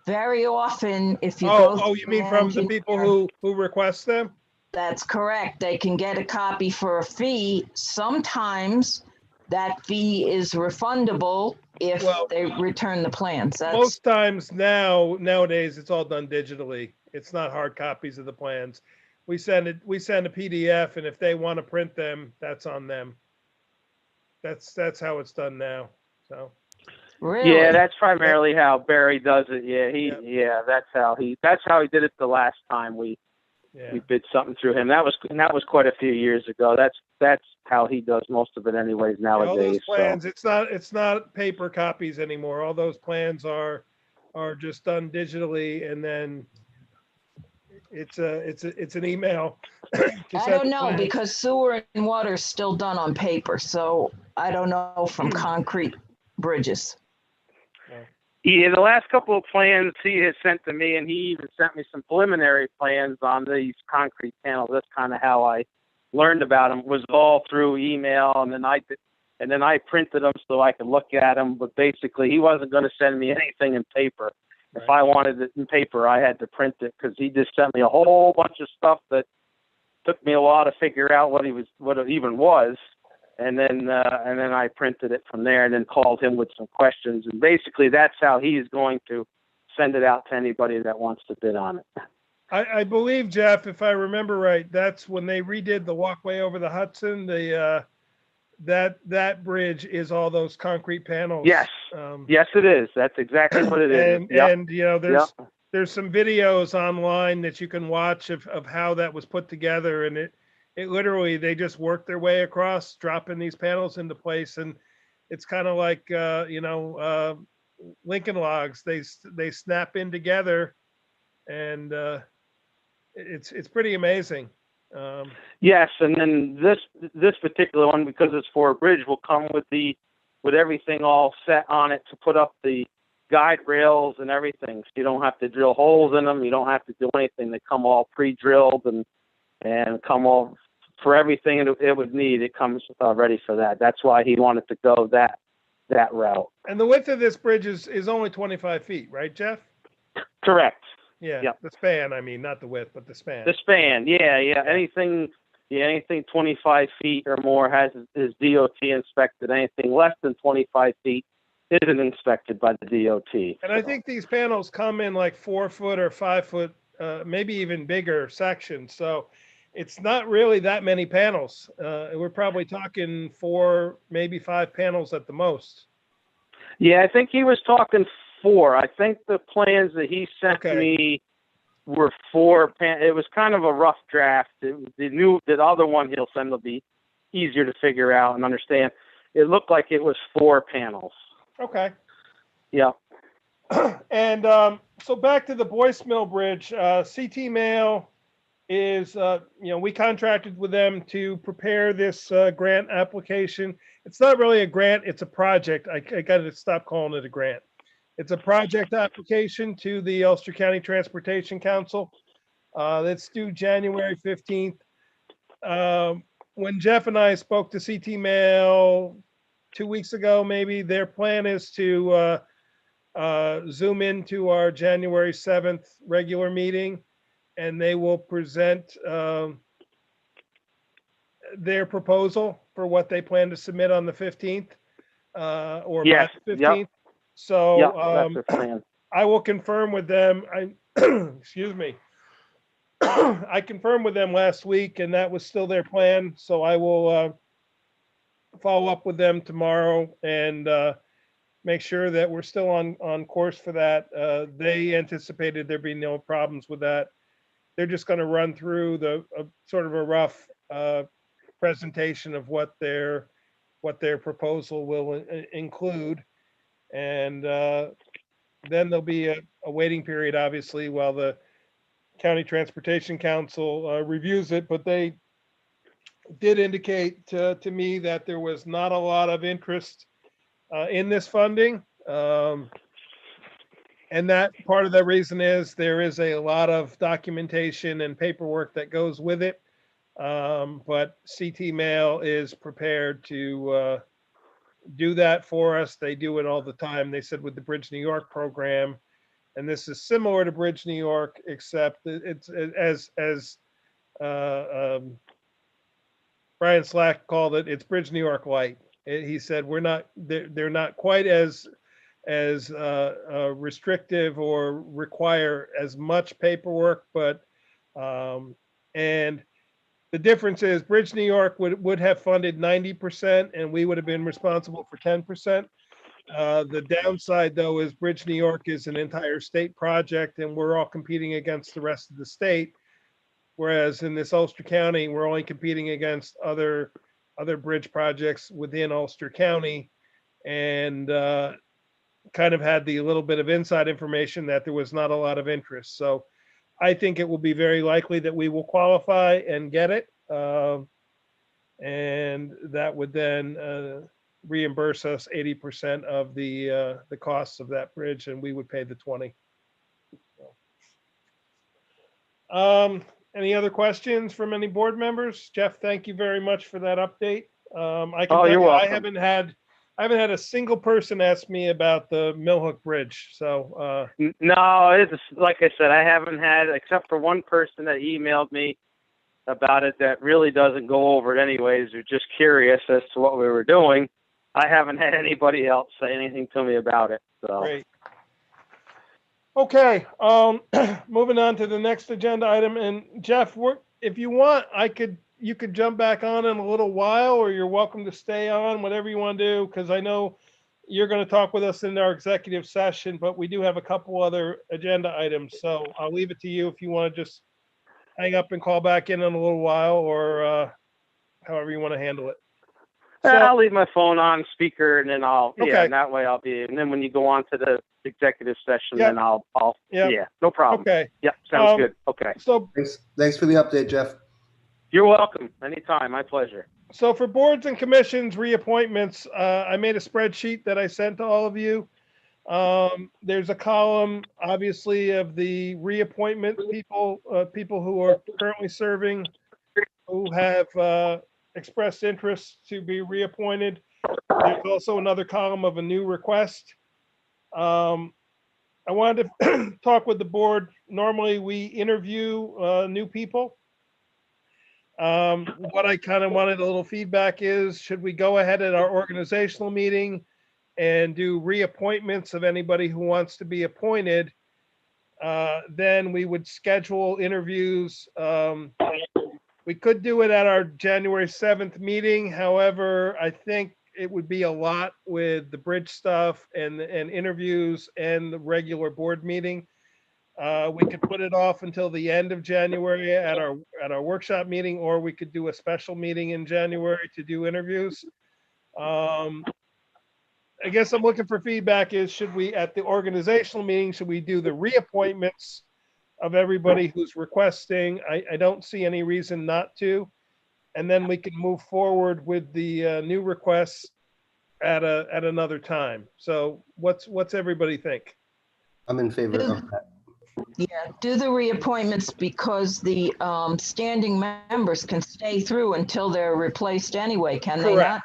Very often, if you go. Oh, you mean from the people who request them? That's correct. They can get a copy for a fee. Sometimes that fee is refundable if Well, they return the plans. That's, Most times nowadays, it's all done digitally. It's not hard copies of the plans. We send a PDF, and if they want to print them, that's on them. That's how it's done now. So really? Yeah, that's primarily how Barry does it. Yeah, that's how he did it the last time we bid something through him. That was quite a few years ago. That's how he does most of it anyways nowadays. all those plans, it's not paper copies anymore. All those plans are just done digitally, and then it's an email. Just I have don't the know plans. because sewer and water is still done on paper, so I don't know from concrete bridges. Yeah, the last couple of plans he had sent to me, and he even sent me some preliminary plans on these concrete panels. That's kind of how I learned about them. Was all through email, and then I printed them so I could look at them. But basically, he wasn't going to send me anything in paper. If I wanted it in paper, I had to print it because he just sent me a whole bunch of stuff that took me a while to figure out what it even was. And then I printed it from there and then called him with some questions. And basically that's how he is going to send it out to anybody that wants to bid on it. I believe, Jeff, if I remember right, that's when they redid the walkway over the Hudson, that bridge is all those concrete panels. Yes. Yes, it is. That's exactly what it is. And, Yep. and you know, there's some videos online that you can watch of how that was put together. And it literally, they just worked their way across, dropping these panels into place. And it's kind of like, Lincoln Logs, they snap in together, and it's pretty amazing. Yes, and then this particular one, because it's for a bridge, will come with everything all set on it to put up the guide rails and everything. So you don't have to drill holes in them. You don't have to do anything. They come all pre-drilled and come all for everything it would need. It comes ready for that. That's why he wanted to go that route. And the width of this bridge is only 25 feet, right, Jeff? Correct. Yeah. Yep. The span, I mean, not the width, but the span. The span, yeah. Anything 25 feet or more is DOT inspected. Anything less than 25 feet isn't inspected by the DOT. And I think these panels come in like 4 foot or 5 foot, maybe even bigger sections. So it's not really that many panels. We're probably talking 4, maybe 5 panels at the most. Yeah, I think he was talking 4. I think the plans that he sent Okay. me were 4. It was kind of a rough draft. The other one he'll send will be easier to figure out and understand. It looked like it was 4 panels. Okay. Yeah. And so back to the Boyce Mill Bridge, CT Mail is, we contracted with them to prepare this grant application. It's not really a grant, it's a project. I got to stop calling it a grant. It's a project application to the Ulster County Transportation Council. That's due January 15th. When Jeff and I spoke to CT Mail 2 weeks ago, maybe, their plan is to zoom into our January 7th regular meeting, and they will present their proposal for what they plan to submit on the 15th or Yes. by the 15th. Yep. So That's their plan. I will confirm with them. Excuse me. I confirmed with them last week, and that was still their plan. So I will follow up with them tomorrow and make sure that we're still on course for that. They anticipated there be no problems with that. They're just going to run through the sort of a rough presentation of what their proposal will include, and then there'll be a waiting period, obviously, while the County Transportation Council reviews it. But they did indicate to me that there was not a lot of interest in this funding. And that part of the reason is there is a lot of documentation and paperwork that goes with it. But CT Mail is prepared to do that for us. They do it all the time. They said with the Bridge New York program, and this is similar to Bridge New York, except it's as Brian Slack called it, it's Bridge New York Light. He said they're not quite as restrictive or require as much paperwork, but and the difference is Bridge New York would have funded 90% and we would have been responsible for 10%. The downside, though, is Bridge New York is an entire state project and we're all competing against the rest of the state. Whereas in this Ulster County, we're only competing against other bridge projects within Ulster County, and kind of had the little bit of inside information that there was not a lot of interest. So I think it will be very likely that we will qualify and get it. And that would then reimburse us 80% of the costs of that bridge, and we would pay the 20. Any other questions from any board members? Jeff, thank you very much for that update. I can Oh, tell you're you, I welcome. haven't had a single person ask me about the Millhook Bridge. So No, it's like I said, I haven't had, except for one person that emailed me about it that really doesn't go over it anyways. They're just curious as to what we were doing. I haven't had anybody else say anything to me about it. So great. Okay, moving on to the next agenda item. And Jeff, if you want, you could jump back on in a little while, or you're welcome to stay on, whatever you want to do, because I know you're going to talk with us in our executive session, but we do have a couple other agenda items. So I'll leave it to you if you want to just hang up and call back in a little while, or however you want to handle it. I'll leave my phone on speaker, and then Okay. and that way I'll be, and then when you go on to the executive session, Yep. then I'll, Yep. yeah, no problem. Okay, Yep, sounds Um, good. Okay. so Thanks for the update, Jeff. You're welcome. Anytime. My pleasure. So for boards and commissions reappointments, I made a spreadsheet that I sent to all of you. There's a column, obviously, of the reappointment people, people who are currently serving, who have expressed interest to be reappointed. There's also another column of a new request. I wanted to talk with the board. Normally, we interview new people. What I kind of wanted a little feedback is, should we go ahead at our organizational meeting and do reappointments of anybody who wants to be appointed? Then we would schedule interviews. We could do it at our January 7th meeting. However, I think it would be a lot with the bridge stuff and interviews and the regular board meeting. We could put it off until the end of January at our workshop meeting, or we could do a special meeting in January to do interviews. I guess I'm looking for feedback is, should we, at the organizational meeting, should we do the reappointments of everybody who's requesting? I don't see any reason not to. And then we can move forward with the new requests at another time. So what's everybody think? I'm in favor of that. Yeah, do the reappointments because the standing members can stay through until they're replaced anyway, can they not?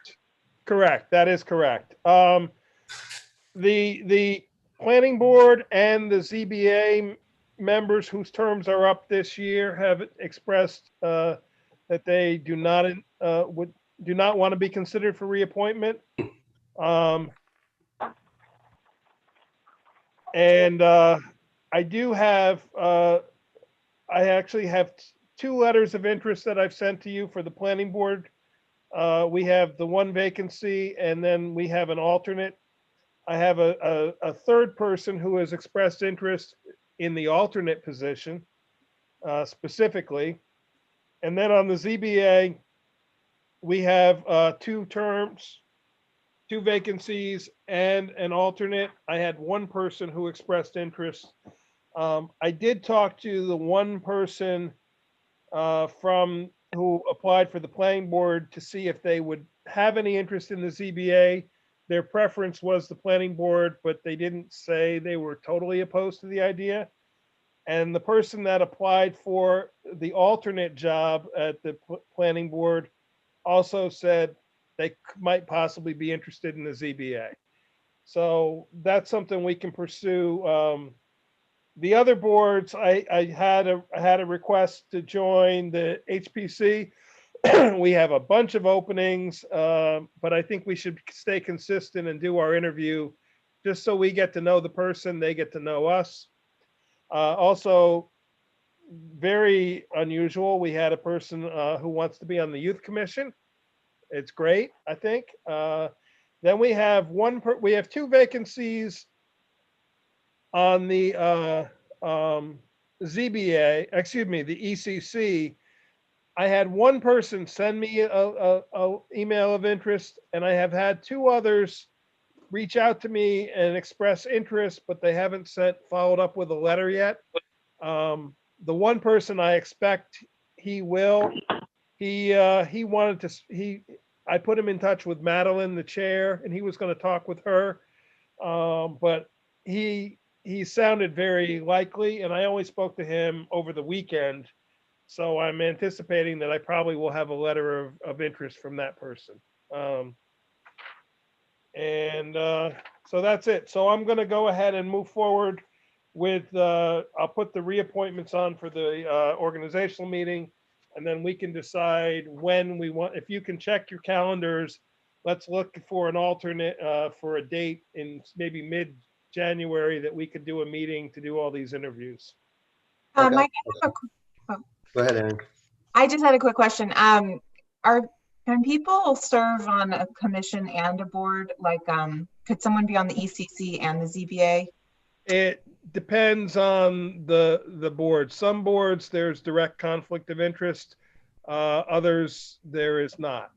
Correct. That is correct. The planning board and the ZBA members whose terms are up this year have expressed that they do not want to be considered for reappointment. I do have, I actually have two letters of interest that I've sent to you for the planning board. We have the one vacancy, and then we have an alternate. I have a third person who has expressed interest in the alternate position specifically. And then on the ZBA, we have 2 terms, 2 vacancies, and an alternate. I had one person who expressed interest. I did talk to the one person from who applied for the planning board to see if they would have any interest in the ZBA. Their preference was the planning board, but they didn't say they were totally opposed to the idea. And the person that applied for the alternate job at the planning board also said they might possibly be interested in the ZBA. So that's something we can pursue. The other boards, I had a request to join the HPC. We have a bunch of openings, but I think we should stay consistent and do our interview just so we get to know the person, they get to know us. Also, very unusual, we had a person who wants to be on the youth commission. It's great, I think. Then we have we have 2 vacancies on the ZBA, excuse me, the ECC. I had one person send me a email of interest, and I have had 2 others reach out to me and express interest, but they haven't followed up with a letter yet. The one person I expect he will, he wanted to, I put him in touch with Madeline, the chair, and he was going to talk with her. But he sounded very likely, and I only spoke to him over the weekend. So I'm anticipating that I probably will have a letter of interest from that person. So that's it. So I'm gonna go ahead and move forward with, I'll put the reappointments on for the organizational meeting. And then we can decide when we want, if you can check your calendars, let's look for an alternate, for a date in maybe mid-January that we could do a meeting to do all these interviews. Okay. Mike, Go ahead, Aaron. I just had a quick question. Can people serve on a commission and a board? Like, could someone be on the ECC and the ZBA? It depends on the board. Some boards, there's direct conflict of interest. Others, there is not.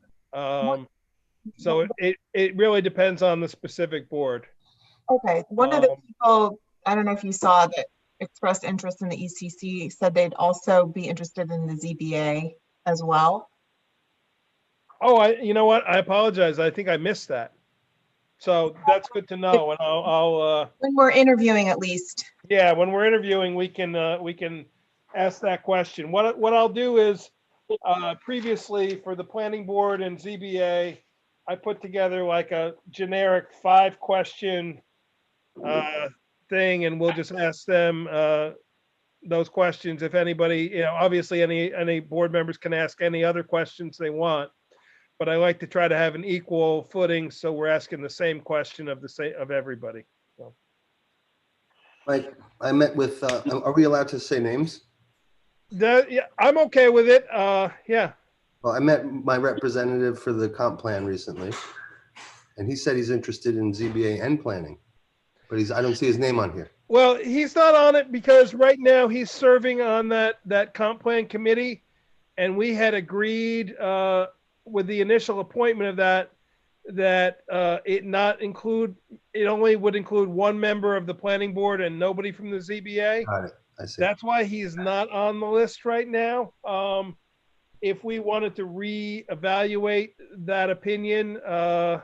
So it really depends on the specific board. Okay, one of the people, I don't know if you saw, that expressed interest in the ECC said they'd also be interested in the ZBA as well. Oh, you know what? I apologize. I think I missed that. So that's good to know. And I'll when we're interviewing, at least. yeah, when we're interviewing, we can ask that question. What I'll do is, previously for the planning board and ZBA, I put together like a generic 5-question thing, and we'll just ask them those questions. If anybody, obviously any board members can ask any other questions they want, but I like to try to have an equal footing, so we're asking the same question of everybody. So. Mike, I met with, are we allowed to say names? Yeah, I'm okay with it. Yeah. Well, I met my representative for the comp plan recently, and he said he's interested in ZBA and planning, but I don't see his name on here. Well, he's not on it because right now he's serving on that comp plan committee, and we had agreed with the initial appointment of that it only would include one member of the planning board and nobody from the ZBA. Got it. I see. That's why he's not on the list right now. If we wanted to reevaluate that opinion, I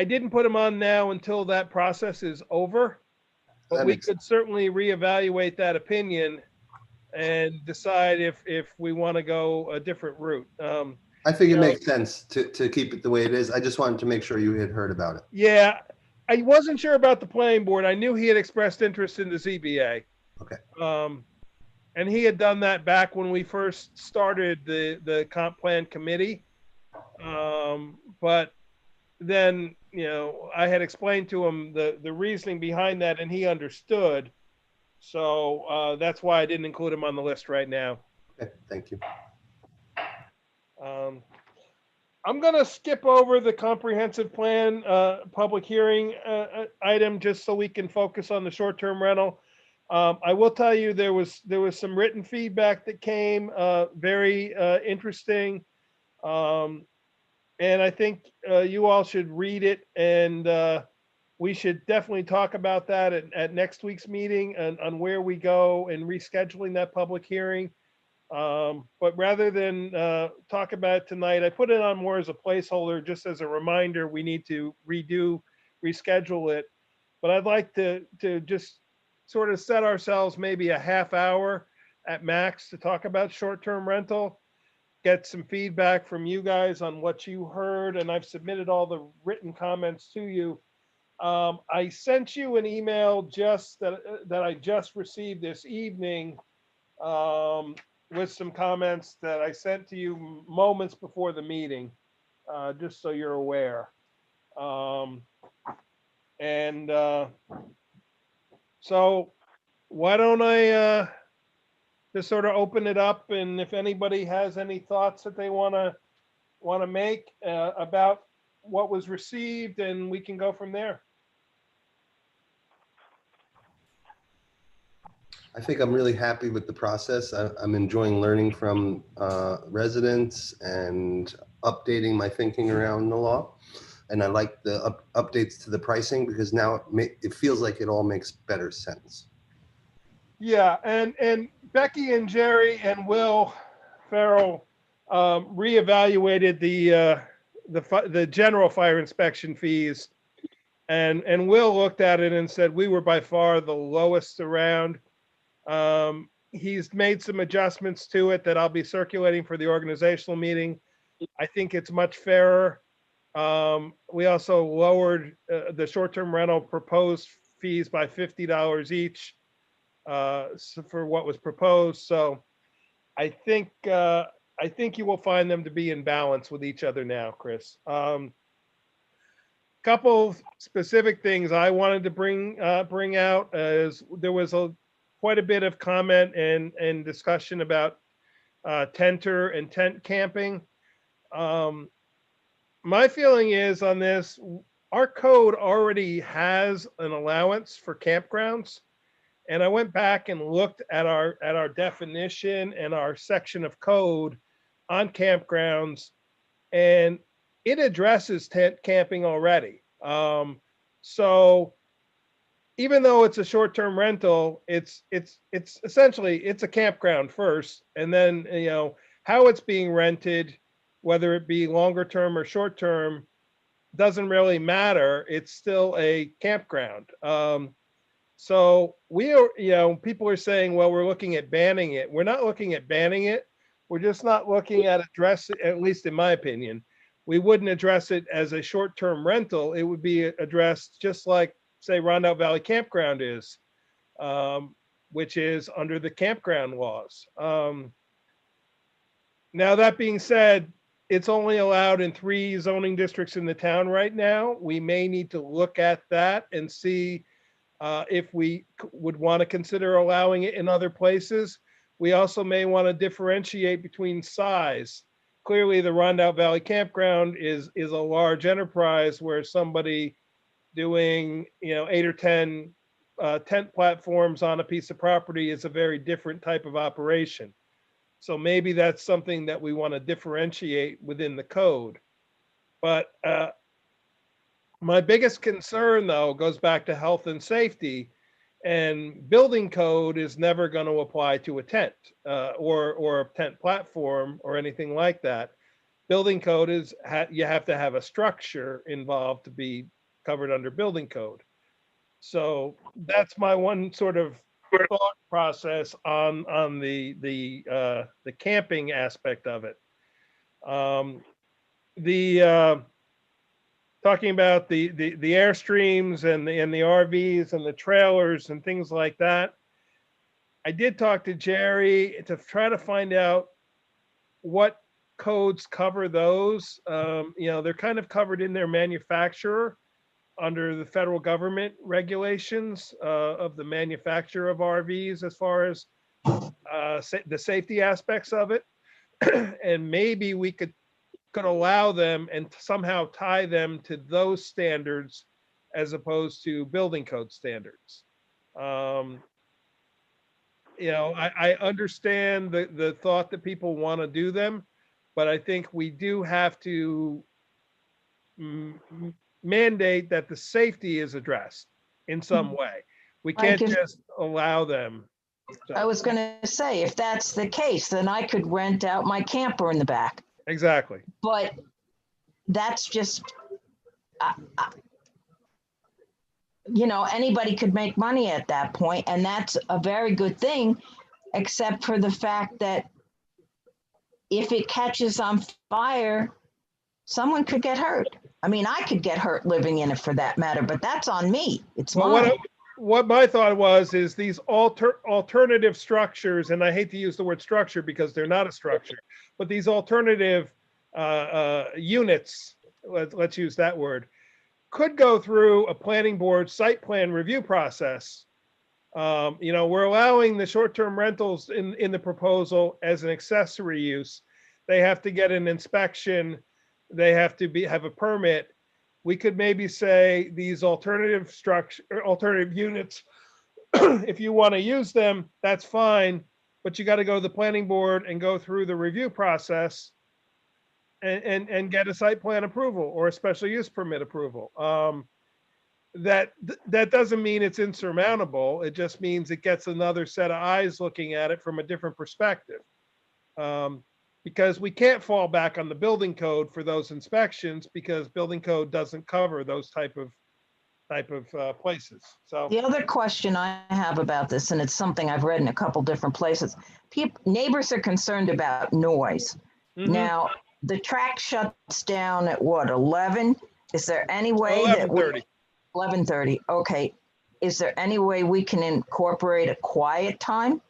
didn't put him on now until that process is over. But we could certainly reevaluate that opinion and decide if we want to go a different route. I think it makes sense to keep it the way it is. I just wanted to make sure you had heard about it. Yeah, I wasn't sure about the planning board. I knew he had expressed interest in the ZBA. Okay. And he had done that back when we first started the comp plan committee. But then, I had explained to him the reasoning behind that, and he understood. So that's why I didn't include him on the list right now. Okay, thank you. I'm going to skip over the comprehensive plan public hearing item just so we can focus on the short-term rental. I will tell you there was some written feedback that came, very interesting. And I think you all should read it, and we should definitely talk about that at next week's meeting on where we go and rescheduling that public hearing. But rather than talk about it tonight, I put it on more as a placeholder, just as a reminder, we need to reschedule it. But I'd like to just sort of set ourselves maybe a half hour at max to talk about short-term rental, get some feedback from you guys on what you heard, and I've submitted all the written comments to you. I sent you an email just that I just received this evening with some comments that I sent to you moments before the meeting, just so you're aware. So why don't I just sort of open it up, and if anybody has any thoughts that they want to make about what was received, and we can go from there. I think I'm really happy with the process. I'm enjoying learning from residents and updating my thinking around the law. And I like the updates to the pricing because now it feels like it all makes better sense. Yeah, and Becky and Jerry and Will Farrell reevaluated the general fire inspection fees, and Will looked at it and said we were by far the lowest around. He's made some adjustments to it that I'll be circulating for the organizational meeting. I think it's much fairer. We also lowered the short-term rental proposed fees by $50 each for what was proposed. So I think you will find them to be in balance with each other now, Chris. Couple specific things I wanted to bring out is there was quite a bit of comment and discussion about tenter and tent camping. My feeling is on this, our code already has an allowance for campgrounds. And I went back and looked at our definition and our section of code on campgrounds, and it addresses tent camping already. So even though it's a short-term rental, it's essentially it's a campground first, and then how it's being rented, whether it be longer term or short term, doesn't really matter. It's still a campground. So we are, people are saying, well, we're looking at banning it. We're not looking at banning it. We're just not looking at at least in my opinion, we wouldn't address it as a short-term rental. It would be addressed just like, say, Rondout Valley Campground is, which is under the campground laws. Now, that being said, it's only allowed in 3 zoning districts in the town right now. We may need to look at that and see if we would want to consider allowing it in other places. We also may want to differentiate between size. Clearly, the Rondout Valley Campground is a large enterprise where somebody doing 8 or 10 tent platforms on a piece of property is a very different type of operation. So maybe that's something that we want to differentiate within the code. But my biggest concern, though, goes back to health and safety, and building code is never going to apply to a tent or a tent platform or anything like that. Building code is you have to have a structure involved to be covered under building code. So that's my one sort of thought process on the camping aspect of it. Talking about the Airstreams and the RVs and the trailers and things like that. I did talk to Jerry to try to find out what codes cover those. They're kind of covered in their manufacturer under the federal government regulations of the manufacture of RVs as far as the safety aspects of it. And maybe we could allow them and somehow tie them to those standards as opposed to building code standards. I understand the thought that people want to do them, but I think we do have to mandate that the safety is addressed in some way. We can't just allow them. I was going to say, if that's the case, then I could rent out my camper in the back. Exactly. But that's just, anybody could make money at that point, and that's a very good thing, except for the fact that if it catches on fire, someone could get hurt. I mean, I could get hurt living in it for that matter, but that's on me. It's mine. What my thought is these alternative structures, and I hate to use the word structure because they're not a structure, but these alternative units, let's use that word, could go through a planning board site plan review process. We're allowing the short-term rentals in the proposal as an accessory use. They have to get an inspection. They have to have a permit. We could maybe say these alternative units, if you want to use them, that's fine, but you got to go to the planning board and go through the review process and get a site plan approval or a special use permit approval. that doesn't mean it's insurmountable. It just means it gets another set of eyes looking at it from a different perspective. Because we can't fall back on the building code for those inspections because building code doesn't cover those type of places. So The other question I have about this, and it's something I've read in a couple different places, neighbors are concerned about noise. mhm. Now, the track shuts down at what, 11? Is there any way that 11:30. 11:30, okay. Is there any way we can incorporate a quiet time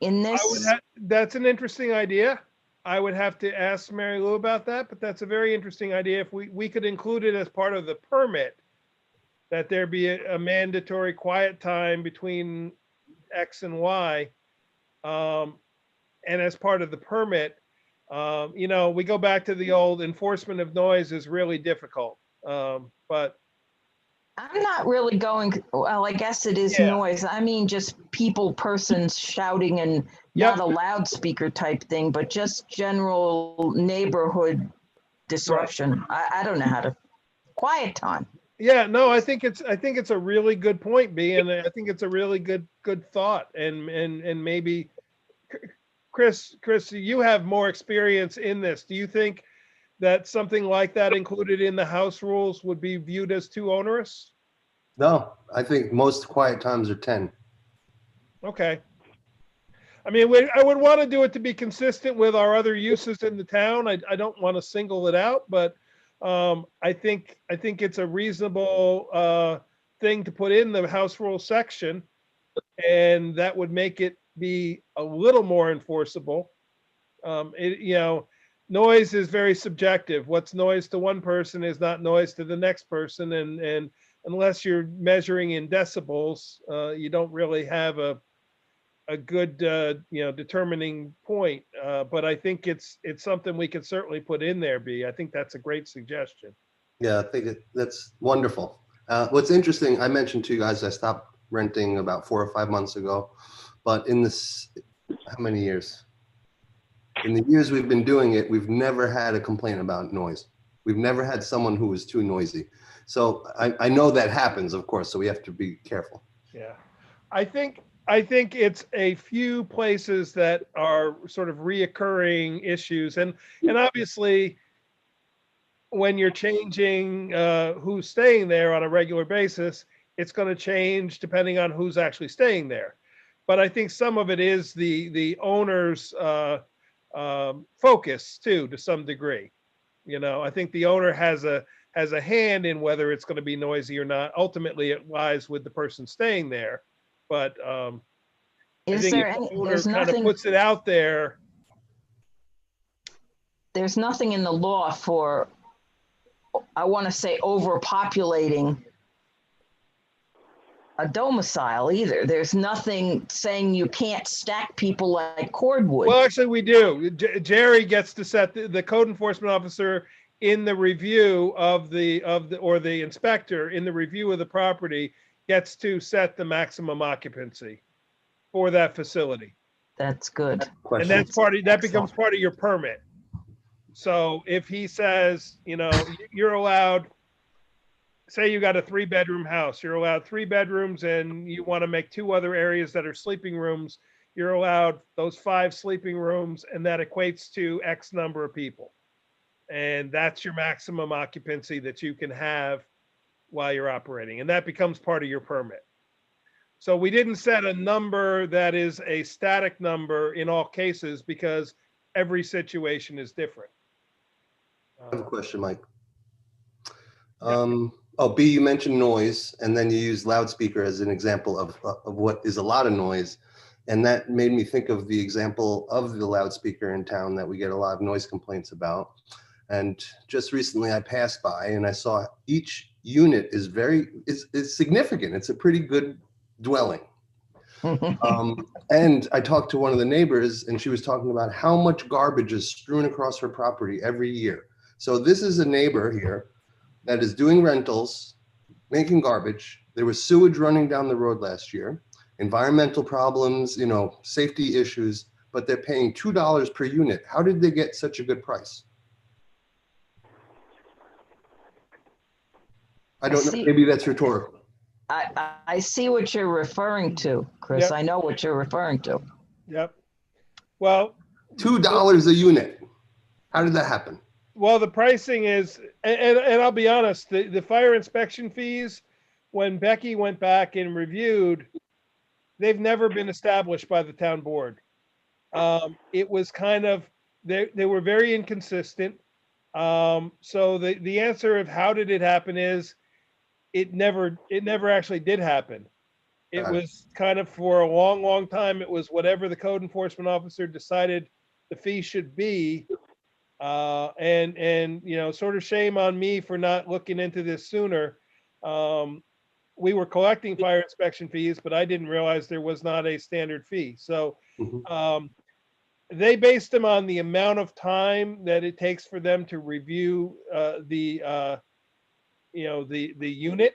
in this? That's an interesting idea. I would have to ask Mary Lou about that, but that's a very interesting idea. If we could include it as part of the permit, that there be a mandatory quiet time between X and Y. And as part of the permit, we go back to the old enforcement of noise is really difficult. But I'm not really going, well, I guess it is Yeah. noise. I mean, just persons shouting and Yep. not a loudspeaker type thing, but just general neighborhood disruption. I don't know how to, quiet time. yeah, no, I think it's a really good point, B, and I think it's a really good thought. And maybe Chris, you have more experience in this. Do you think that something like that included in the house rules would be viewed as too onerous? No, I think most quiet times are 10. Okay. I mean, I would want to do it to be consistent with our other uses in the town. I don't want to single it out, but I think it's a reasonable thing to put in the house rule section, and that would make it be a little more enforceable. Noise is very subjective. What's noise to one person is not noise to the next person, and unless you're measuring in decibels, you don't really have a good determining point. But I think it's something we could certainly put in there, B. I think that's a great suggestion. Yeah, I think that's wonderful. What's interesting, I mentioned to you guys, I stopped renting about 4 or 5 months ago, but in this, how many years? In the years we've been doing it, we've never had a complaint about noise. We've never had someone who was too noisy. So I know that happens, of course, so we have to be careful. Yeah. I think it's a few places that are sort of reoccurring issues. And obviously, when you're changing who's staying there on a regular basis, it's going to change depending on who's actually staying there. But I think some of it is the owner's focus too, to some degree. I think the owner has a hand in whether it's going to be noisy or not. Ultimately, it lies with the person staying there. But I Is think there if the any, owner there's kind of nothing, puts it out there. there's nothing in the law for, I want to say, overpopulating a domicile either. There's nothing saying you can't stack people like cordwood. Well, actually, we do. Jerry gets to set the code enforcement officer in the review of the inspector in the review of the property gets to set the maximum occupancy for that facility. That's good. And that's that becomes part of your permit. So if he says, you're allowed, say you got a 3-bedroom house, you're allowed 3 bedrooms and you want to make 2 other areas that are sleeping rooms, you're allowed those 5 sleeping rooms, and that equates to X number of people. And that's your maximum occupancy that you can have while you're operating. And that becomes part of your permit. So we didn't set a number that is a static number in all cases because every situation is different. I have a question, Mike. B, you mentioned noise, and then you used loudspeaker as an example of what is a lot of noise. And that made me think of the example of the loudspeaker in town that we get a lot of noise complaints about. And just recently I passed by and I saw each unit is significant. It's a pretty good dwelling. And I talked to one of the neighbors and she was talking about how much garbage is strewn across her property every year. So this is a neighbor here that is doing rentals, making garbage. There was sewage running down the road last year, environmental problems, safety issues, but they're paying $2 per unit. How did they get such a good price? I don't know, See- maybe that's rhetorical. I see what you're referring to, Chris. Yep. I know what you're referring to. Yep. Well, $2 a unit. How did that happen? well, the pricing is, and I'll be honest, the fire inspection fees, when Becky went back and reviewed, they've never been established by the town board. It was kind of, they were very inconsistent. So the answer of how did it happen is it never actually did happen. It Got it. was kind of for a long, long time, it was whatever the code enforcement officer decided the fee should be. And you know, sort of shame on me for not looking into this sooner. We were collecting fire inspection fees, but I didn't realize there was not a standard fee. So Mhm. they based them on the amount of time that it takes for them to review the unit,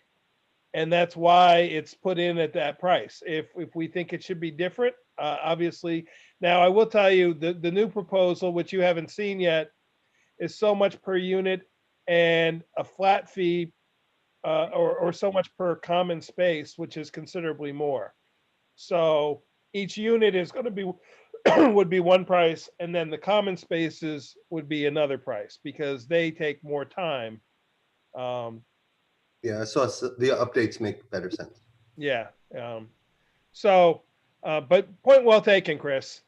and that's why it's put in at that price. If we think it should be different, obviously. Now I will tell you the new proposal, which you haven't seen yet, is so much per unit and a flat fee, or so much per common space, which is considerably more. So each unit is going to be would be one price, and then the common spaces would be another price because they take more time. Yeah, I saw the updates make better sense. Yeah. But point well taken, Chris.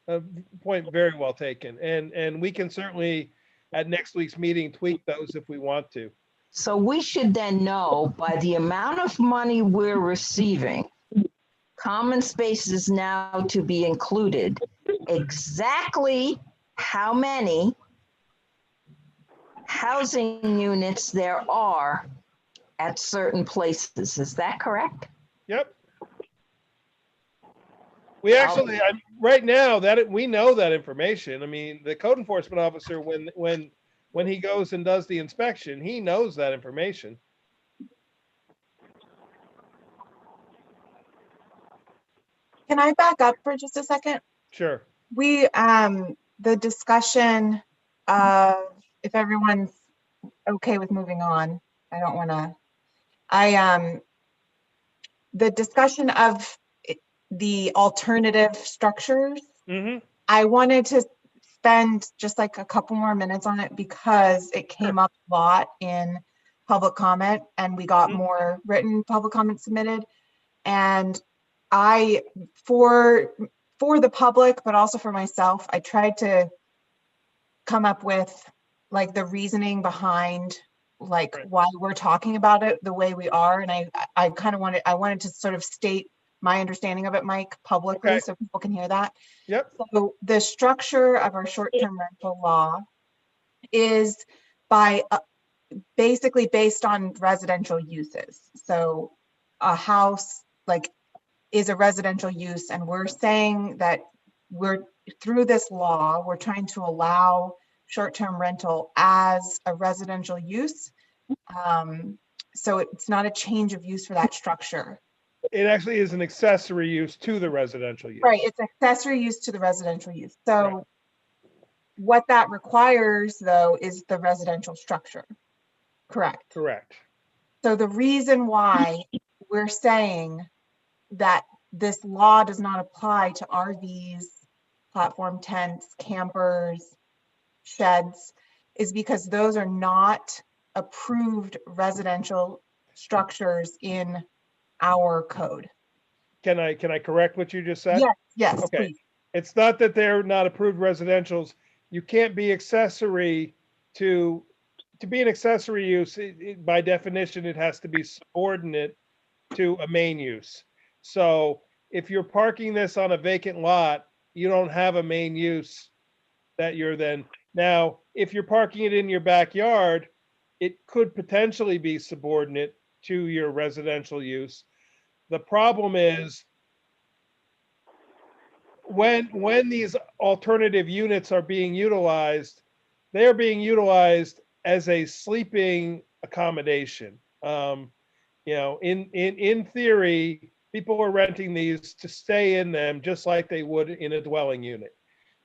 Point very well taken. And we can certainly at next week's meeting tweak those if we want to. So we should then know by the amount of money we're receiving, common spaces now to be included, exactly how many housing units there are at certain places. Is that correct? Yep. We actually, right now that we know that information. I mean, the code enforcement officer, when he goes and does the inspection, he knows that information. Can I back up for just a second? Sure. We, the discussion of, if everyone's okay with moving on, I don't want to, the discussion of the alternative structures, Mm-hmm. I wanted to spend just like a couple more minutes on it because it came up a lot in public comment and we got more written public comment submitted. And I, for the public, but also for myself, I tried to come up with like the reasoning behind like why we're talking about it the way we are. And I kind of wanted to sort of state my understanding of it, Mike, publicly, Okay. so people can hear that. Yep. So the structure of our short-term rental law is by basically based on residential uses. So a house like is a residential use, and we're saying that through this law, we're trying to allow short-term rental as a residential use. So it's not a change of use for that structure. It actually is an accessory use to the residential use. Right, it's accessory use to the residential use. So Right. what that requires though is the residential structure. Correct. Correct. So the reason why we're saying that this law does not apply to RVs, platform tents, campers, sheds, is because those are not approved residential structures in our code. Can I correct what you just said? Yes, Okay. please. It's not that they're not approved residentials. You can't be accessory to be an accessory use. By definition, it has to be subordinate to a main use. So if you're parking this on a vacant lot, you don't have a main use that you're then. Now, if you're parking it in your backyard, it could potentially be subordinate to your residential use. The problem is when these alternative units are being utilized, they are being utilized as a sleeping accommodation. In theory, people are renting these to stay in them just like they would in a dwelling unit.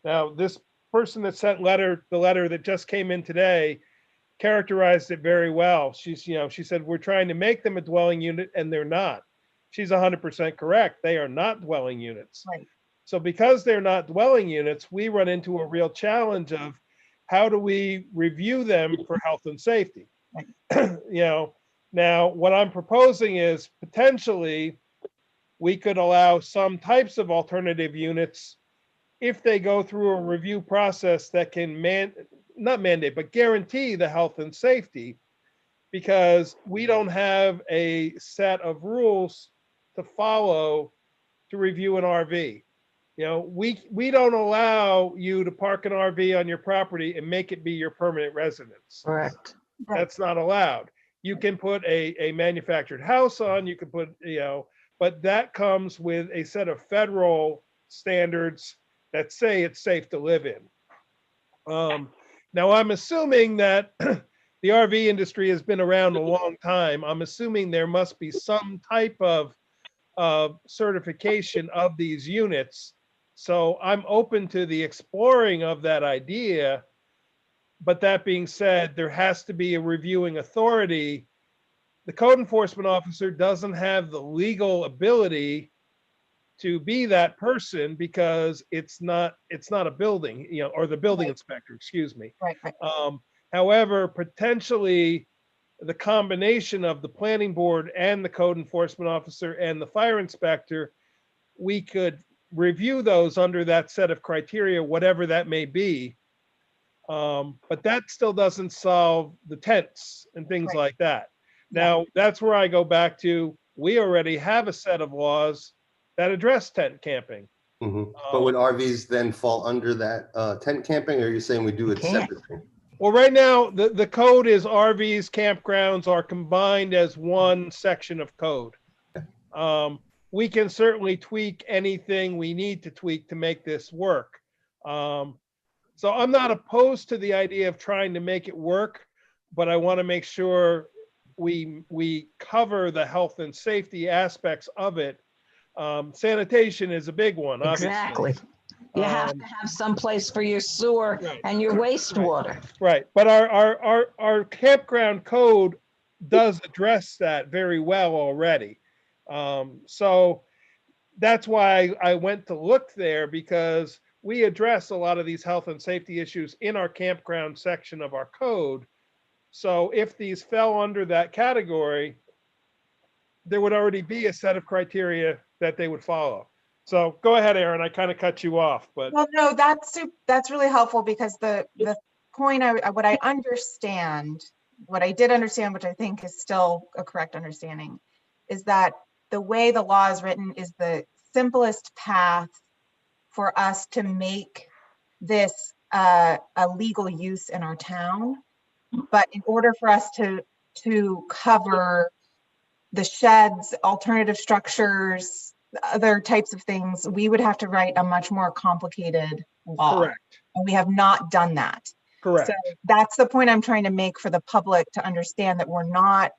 Now, this person that sent the letter that just came in today, characterized it very well. She said, we're trying to make them a dwelling unit and they're not. She's 100% correct. They are not dwelling units. Right. So because they're not dwelling units, we run into a real challenge of how do we review them for health and safety? Now what I'm proposing is potentially we could allow some types of alternative units if they go through a review process that can not mandate, but guarantee the health and safety, because we don't have a set of rules to follow to review an RV. We don't allow you to park an RV on your property and make it be your permanent residence. Correct. That's not allowed. You can put a manufactured house on, you can put, but that comes with a set of federal standards that say it's safe to live in. Now I'm assuming that the RV industry has been around a long time. I'm assuming there must be some type of certification of these units. So I'm open to the exploring of that idea. But that being said, there has to be a reviewing authority. The code enforcement officer doesn't have the legal ability to be that person because it's not a building, or the building inspector, excuse me. Right. However, potentially the combination of the planning board and the code enforcement officer and the fire inspector, we could review those under that set of criteria, whatever that may be. But that still doesn't solve the tents and things Right. like that. Now, that's where I go back to, we already have a set of laws that address tent camping. But would RVs then fall under that tent camping, or are you saying we do it Can't. separately? Well, right now, the code is RVs, campgrounds are combined as one section of code. We can certainly tweak anything we need to tweak to make this work. So I'm not opposed to the idea of trying to make it work, but I want to make sure we cover the health and safety aspects of it. Sanitation is a big one, obviously. Exactly. You have to have some place for your sewer Right. and your wastewater. Right, but our campground code does address that very well already. So that's why I went to look there, because we address a lot of these health and safety issues in our campground section of our code. So if these fell under that category, there would already be a set of criteria that they would follow. So go ahead, Aaron, I kind of cut you off, but Well, no, that's really helpful, because the point what I did understand, which I think is still a correct understanding, is that the way the law is written is the simplest path for us to make this a legal use in our town. But in order for us to cover the sheds, alternative structures, other types of things, we would have to write a much more complicated law. correct, And we have not done that. correct. So that's the point I'm trying to make for the public to understand, that we're not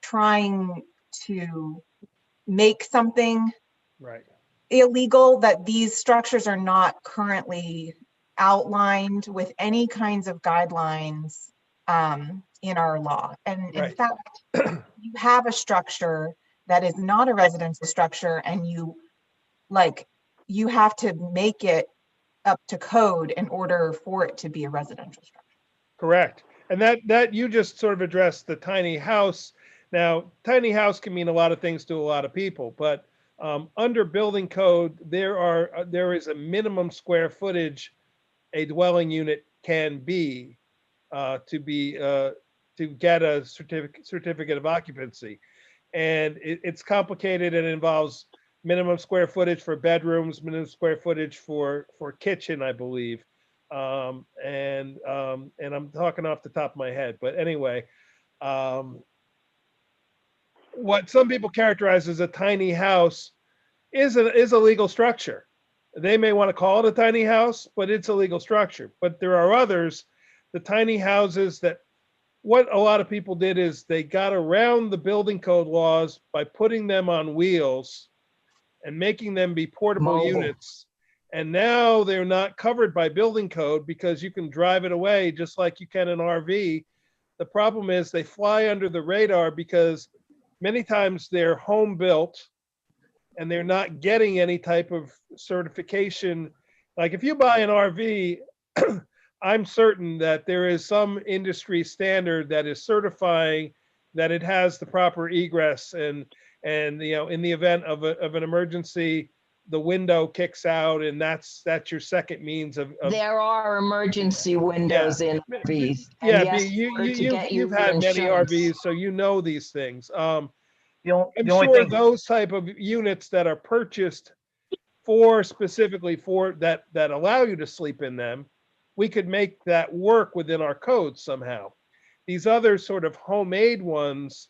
trying to make something Right. illegal, that these structures are not currently outlined with any kinds of guidelines in our law. And in Right. fact, you have a structure that is not a residential structure, and you have to make it up to code in order for it to be a residential structure. Correct. And that you just sort of addressed the tiny house. Now, tiny house can mean a lot of things to a lot of people, but under building code, there is a minimum square footage a dwelling unit can be to get a certificate of occupancy. And it's complicated and involves minimum square footage for bedrooms, minimum square footage for kitchen, I believe. And I'm talking off the top of my head, but anyway, what some people characterize as a tiny house is a legal structure. They may want to call it a tiny house, but it's a legal structure. But there are others, the tiny houses, that what a lot of people did is they got around the building code laws by putting them on wheels and making them be portable Mobile. units. And now they're not covered by building code because you can drive it away just like you can an RV The problem is they fly under the radar because many times they're home built and they're not getting any type of certification. Like if you buy an RV, I'm certain that there is some industry standard that is certifying that it has the proper egress, and you know, in the event of an emergency, the window kicks out, and that's your second means of There are emergency windows in RVs. and yeah. yes, You, in order to get you've your had many insurance. RVs, so you know these things. I'm The only sure thing, those type of units that are purchased specifically for that allow you to sleep in them, we could make that work within our code somehow. These other sort of homemade ones,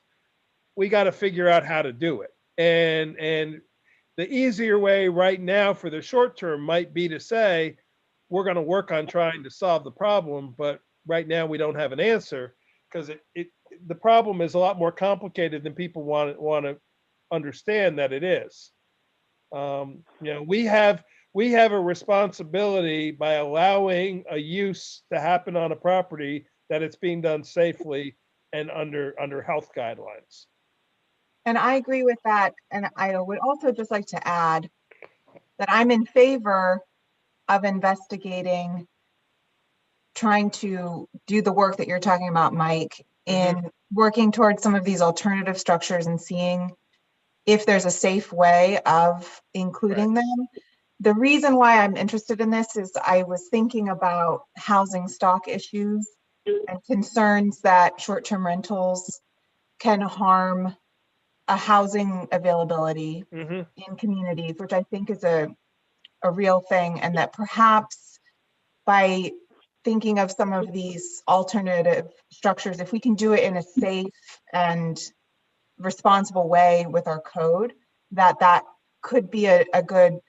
we got to figure out how to do it. And the easier way right now for the short term might be to say, we're going to work on trying to solve the problem, but right now we don't have an answer, because the problem is a lot more complicated than people want to understand that it is. You know, we have a responsibility by allowing a use to happen on a property that it's being done safely and under health guidelines. And I agree with that. And I would also just like to add that I'm in favor of investigating, trying to do the work that you're talking about, Mike, in working towards some of these alternative structures and seeing if there's a safe way of including them. The reason why I'm interested in this is I was thinking about housing stock issues and concerns that short-term rentals can harm a housing availability in communities, which I think is a real thing, and that perhaps by thinking of some of these alternative structures, if we can do it in a safe and responsible way with our code, that could be a good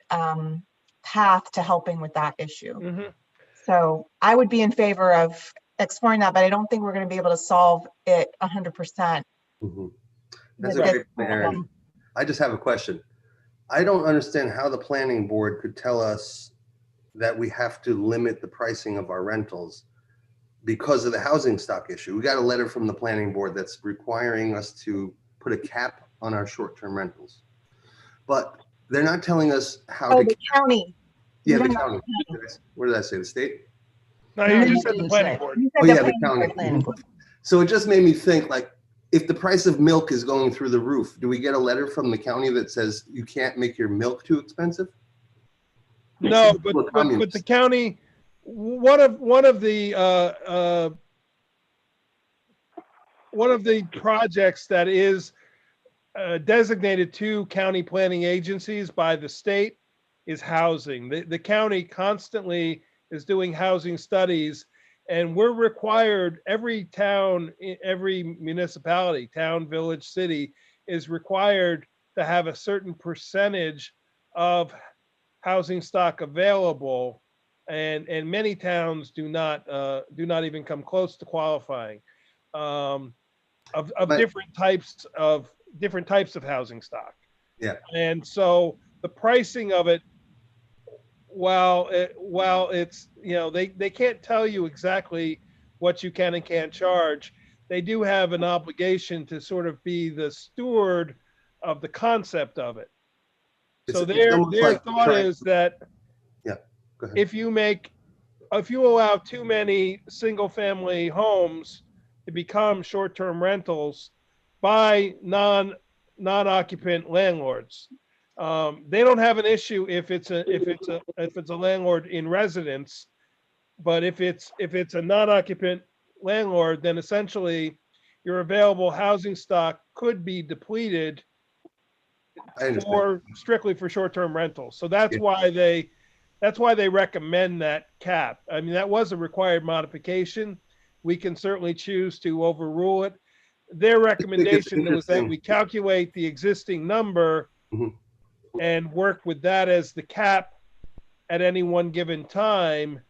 path to helping with that issue. So I would be in favor of exploring that, but I don't think we're going to be able to solve it 100%. That's a great point, Aaron. I just have a question. I don't understand how the planning board could tell us that we have to limit the pricing of our rentals because of the housing stock issue. We got a letter from the planning board that's requiring us to put a cap on our short-term rentals. But they're not telling us how to. The county. Yeah, the county. What did I say? The state? No, you just said the planning board. Oh, yeah, the county. So it just made me think, like, if the price of milk is going through the roof, do we get a letter from the county that says you can't make your milk too expensive? No, but the county, one of the projects that is designated to county planning agencies by the state is housing. The county constantly is doing housing studies, and we're required, every town, every municipality, town, village, city, is required to have a certain percentage of housing stock available, and many towns do not even come close to qualifying of different types of housing stock. Yeah. And so the pricing of it, while it's, you know, they can't tell you exactly what you can and can't charge, they do have an obligation to sort of be the steward of the concept of it. So their thought is that if you allow too many single family homes to become short-term rentals by non-occupant landlords, they don't have an issue if it's a landlord in residence, but if it's a non-occupant landlord, then essentially your available housing stock could be depleted strictly for short-term rentals. So that's why they recommend that cap. I mean, that was a required modification. We can certainly choose to overrule it. Their recommendation was that we calculate the existing number and work with that as the cap at any one given time.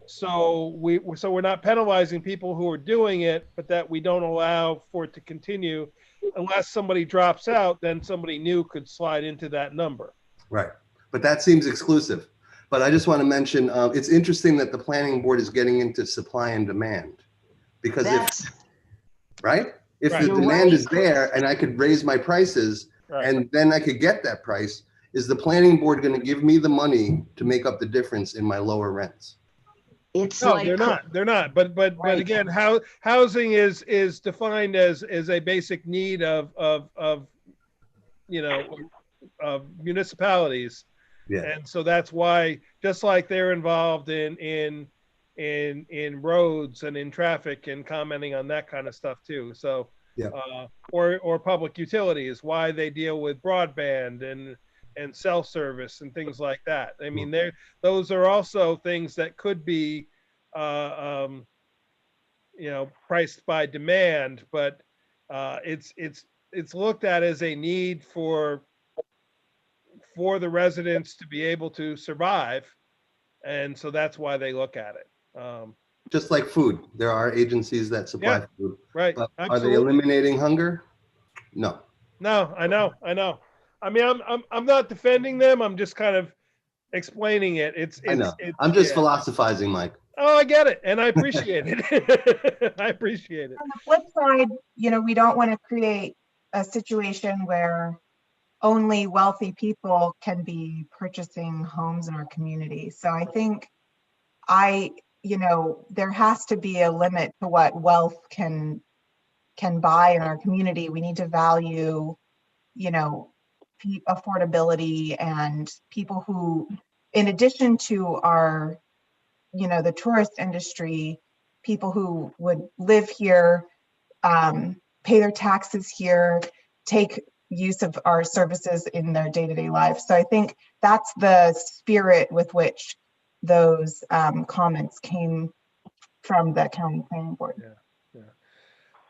So we're not penalizing people who are doing it, but that we don't allow for it to continue. Unless somebody drops out, then somebody new could slide into that number. Right. But that seems exclusive. But I just want to mention, it's interesting that the planning board is getting into supply and demand, because right? If Right. the You're demand right. is there and I could raise my prices Right. and then I could get that price, is the planning board going to give me the money to make up the difference in my lower rents? It's No, like. they're not. They're not. But Right. again, housing is defined as a basic need of you know of municipalities, Yeah. and so that's why, just like they're involved in roads and in traffic and commenting on that kind of stuff too. So Yeah. or public utilities, why they deal with broadband and cell service and things like that. I mean, those are also things that could be priced by demand, but it's looked at as a need for the residents to be able to survive, and so that's why they look at it. Just like food, there are agencies that supply Yeah. food. Right. But are they Absolutely. eliminating hunger? No. No, I know. I mean, I'm not defending them. I'm just kind of explaining it. I know. I'm just yeah. philosophizing, Mike. Oh, I get it, and I appreciate it. I appreciate it. On the flip side, we don't want to create a situation where only wealthy people can be purchasing homes in our community. So I think there has to be a limit to what wealth can buy in our community. We need to value, affordability and people who, in addition to our, the tourist industry, people who would live here, pay their taxes here, take use of our services in their day-to-day life. So I think that's the spirit with which those comments came from the county planning board. Yeah.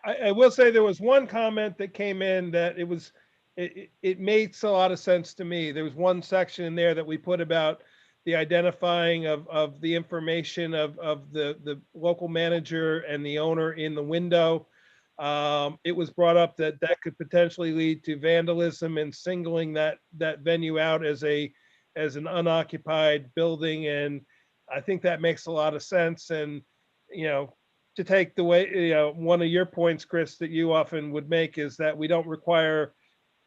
I will say there was one comment that came in that it makes a lot of sense to me. There was one section in there that we put about the identifying of the information of the local manager and the owner in the window. It was brought up that could potentially lead to vandalism and singling that venue out as an unoccupied building. And I think that makes a lot of sense. And, to take the way, one of your points, Chris, that you often would make is that we don't require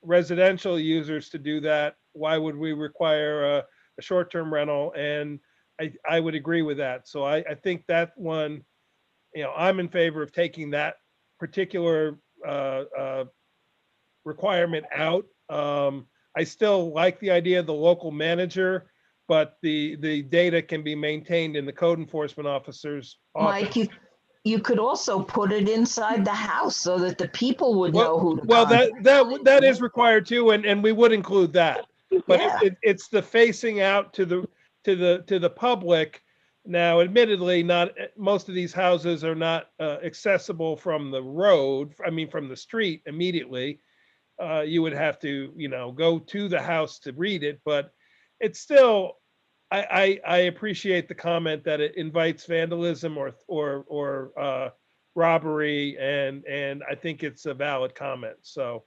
residential users to do that. Why would we require a short-term rental? And I would agree with that. So I think that one, I'm in favor of taking that particular requirement out. I still like the idea of the local manager, but the data can be maintained in the code enforcement officer's office. Mike, you could also put it inside the house so that the people would know who to Well, contact. that is required too, and we would include that. But Yeah. it's the facing out to the public. Now, admittedly, not most of these houses are not accessible from the road. I mean, from the street immediately. You would have to, go to the house to read it, but it's still. I appreciate the comment that it invites vandalism or robbery, and I think it's a valid comment. So,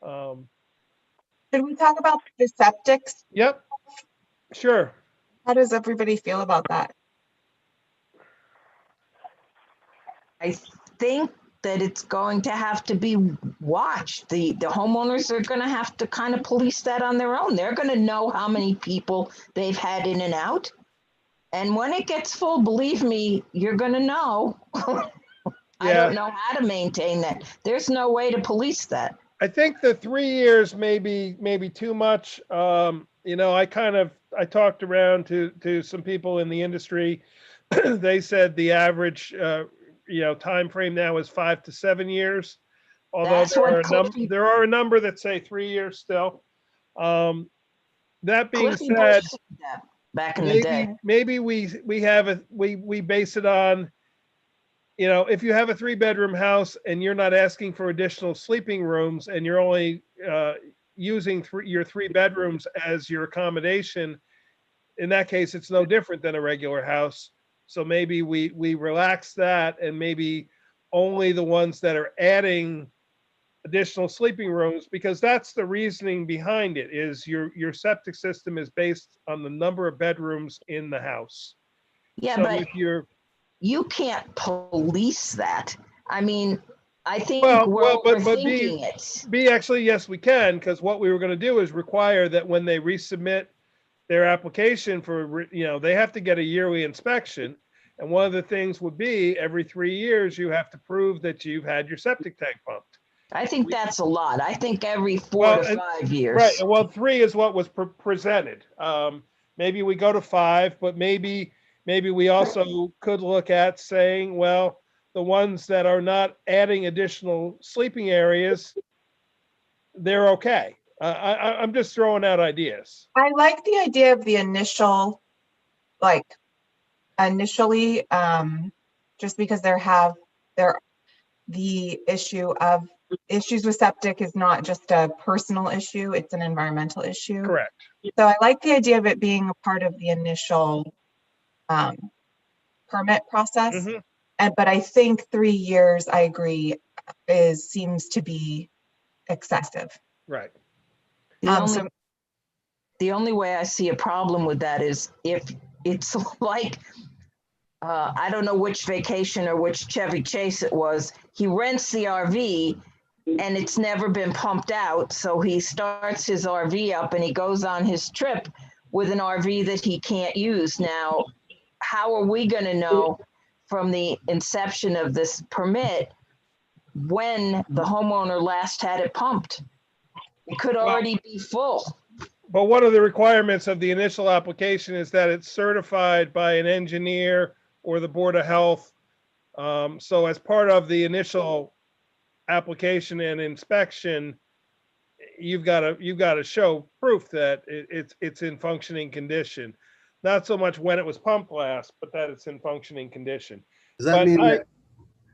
Should we talk about the septics? yep, sure. How does everybody feel about that? I think that it's going to have to be watched. The homeowners are going to have to kind of police that on their own. They're going to know how many people they've had in and out. And when it gets full, believe me, you're going to know. I Yeah. don't know how to maintain that. There's no way to police that. I think the 3 years may be too much. I talked around to some people in the industry. They said the average time frame now is 5 to 7 years. Although That's what Cliffy- there are a number that say 3 years still. That being Cliffy said, Bush said that back in the day. maybe we base it on, if you have a 3-bedroom house and you're not asking for additional sleeping rooms and you're only using your 3 bedrooms as your accommodation, in that case, it's no different than a regular house. So maybe we relax that, and maybe only the ones that are adding additional sleeping rooms, because that's the reasoning behind it, is your septic system is based on the number of bedrooms in the house. Yeah, So but if you're you can't police that. I mean, I think Well, we're well, but overthinking it. B, actually, yes, we can, because what we were going to do is require that when they resubmit their application for, they have to get a yearly inspection. And one of the things would be every 3 years, you have to prove that you've had your septic tank pumped. I think that's a lot. I think every 4 Well, to and- 5 years. Right. Well, 3 is what was presented. Maybe we go to 5, but maybe we also could look at saying, well, the ones that are not adding additional sleeping areas, they're okay. I'm just throwing out ideas. I like the idea of the initial, like initially, just because the issue of issues with septic is not just a personal issue, it's an environmental issue. Correct. So I like the idea of it being a part of the initial permit process. Mhm. But I think 3 years, I agree, seems to be excessive. Right. The only way I see a problem with that is if it's like, I don't know which vacation or which Chevy Chase it was. He rents the RV and it's never been pumped out. So he starts his RV up and he goes on his trip with an RV that he can't use. Now, how are we going to know from the inception of this permit when the homeowner last had it pumped? It could already be full. But one of the requirements of the initial application is that it's certified by an engineer or the Board of Health. So as part of the initial application and inspection, you've got to show proof that it's in functioning condition. Not so much when it was pumped last, but that it's in functioning condition. Does that But mean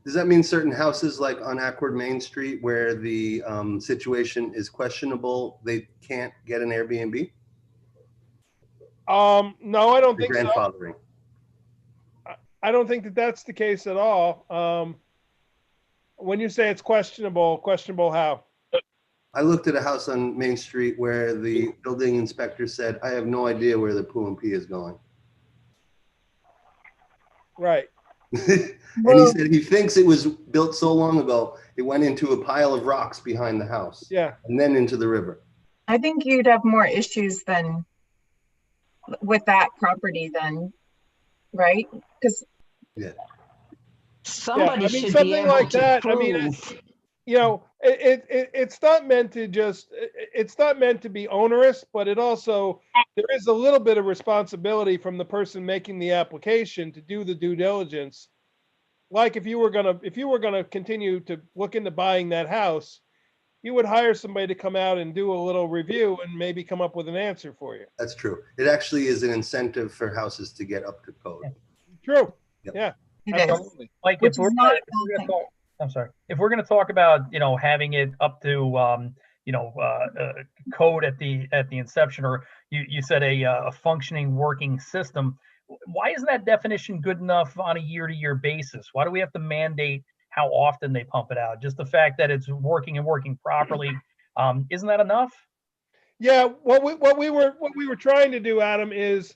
does that mean certain houses like on Ackward Main Street where the situation is questionable, they can't get an Airbnb? No, I don't think so. Grandfathering. I don't think that that's the case at all. When you say it's questionable how? I looked at a house on Main Street where the building inspector said, I have no idea where the pool and pee is going. Right. And he said he thinks it was built so long ago, it went into a pile of rocks behind the house. Yeah. And then into the river. I think you'd have more issues than with that property then, right? Because Somebody should be something able like to that. prove. It's not meant to it's not meant to be onerous, but it also, there is a little bit of responsibility from the person making the application to do the due diligence. Like if you were gonna continue to look into buying that house, you would hire somebody to come out and do a little review and maybe come up with an answer for you. That's true. It actually is an incentive for houses to get up to code. True. Yep. Yeah. it is. Absolutely. Like Which if we're is not gonna, I'm sorry. If we're going to talk about, having it up to, code at the inception, or you said a functioning working system, why isn't that definition good enough on a year-to-year basis? Why do we have to mandate how often they pump it out? Just the fact that it's working and working properly, isn't that enough? Yeah, what we were trying to do, Adam, is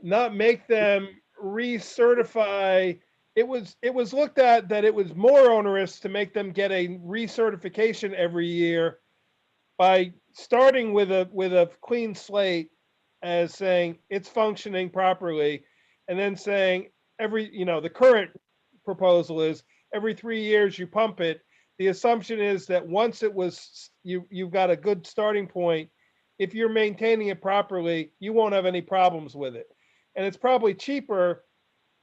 not make them recertify. It was looked at that it was more onerous to make them get a recertification every year by starting with a clean slate, as saying it's functioning properly, and then saying the current proposal is every 3 years you pump it. The assumption is that once you've got a good starting point, if you're maintaining it properly, you won't have any problems with it. And it's probably cheaper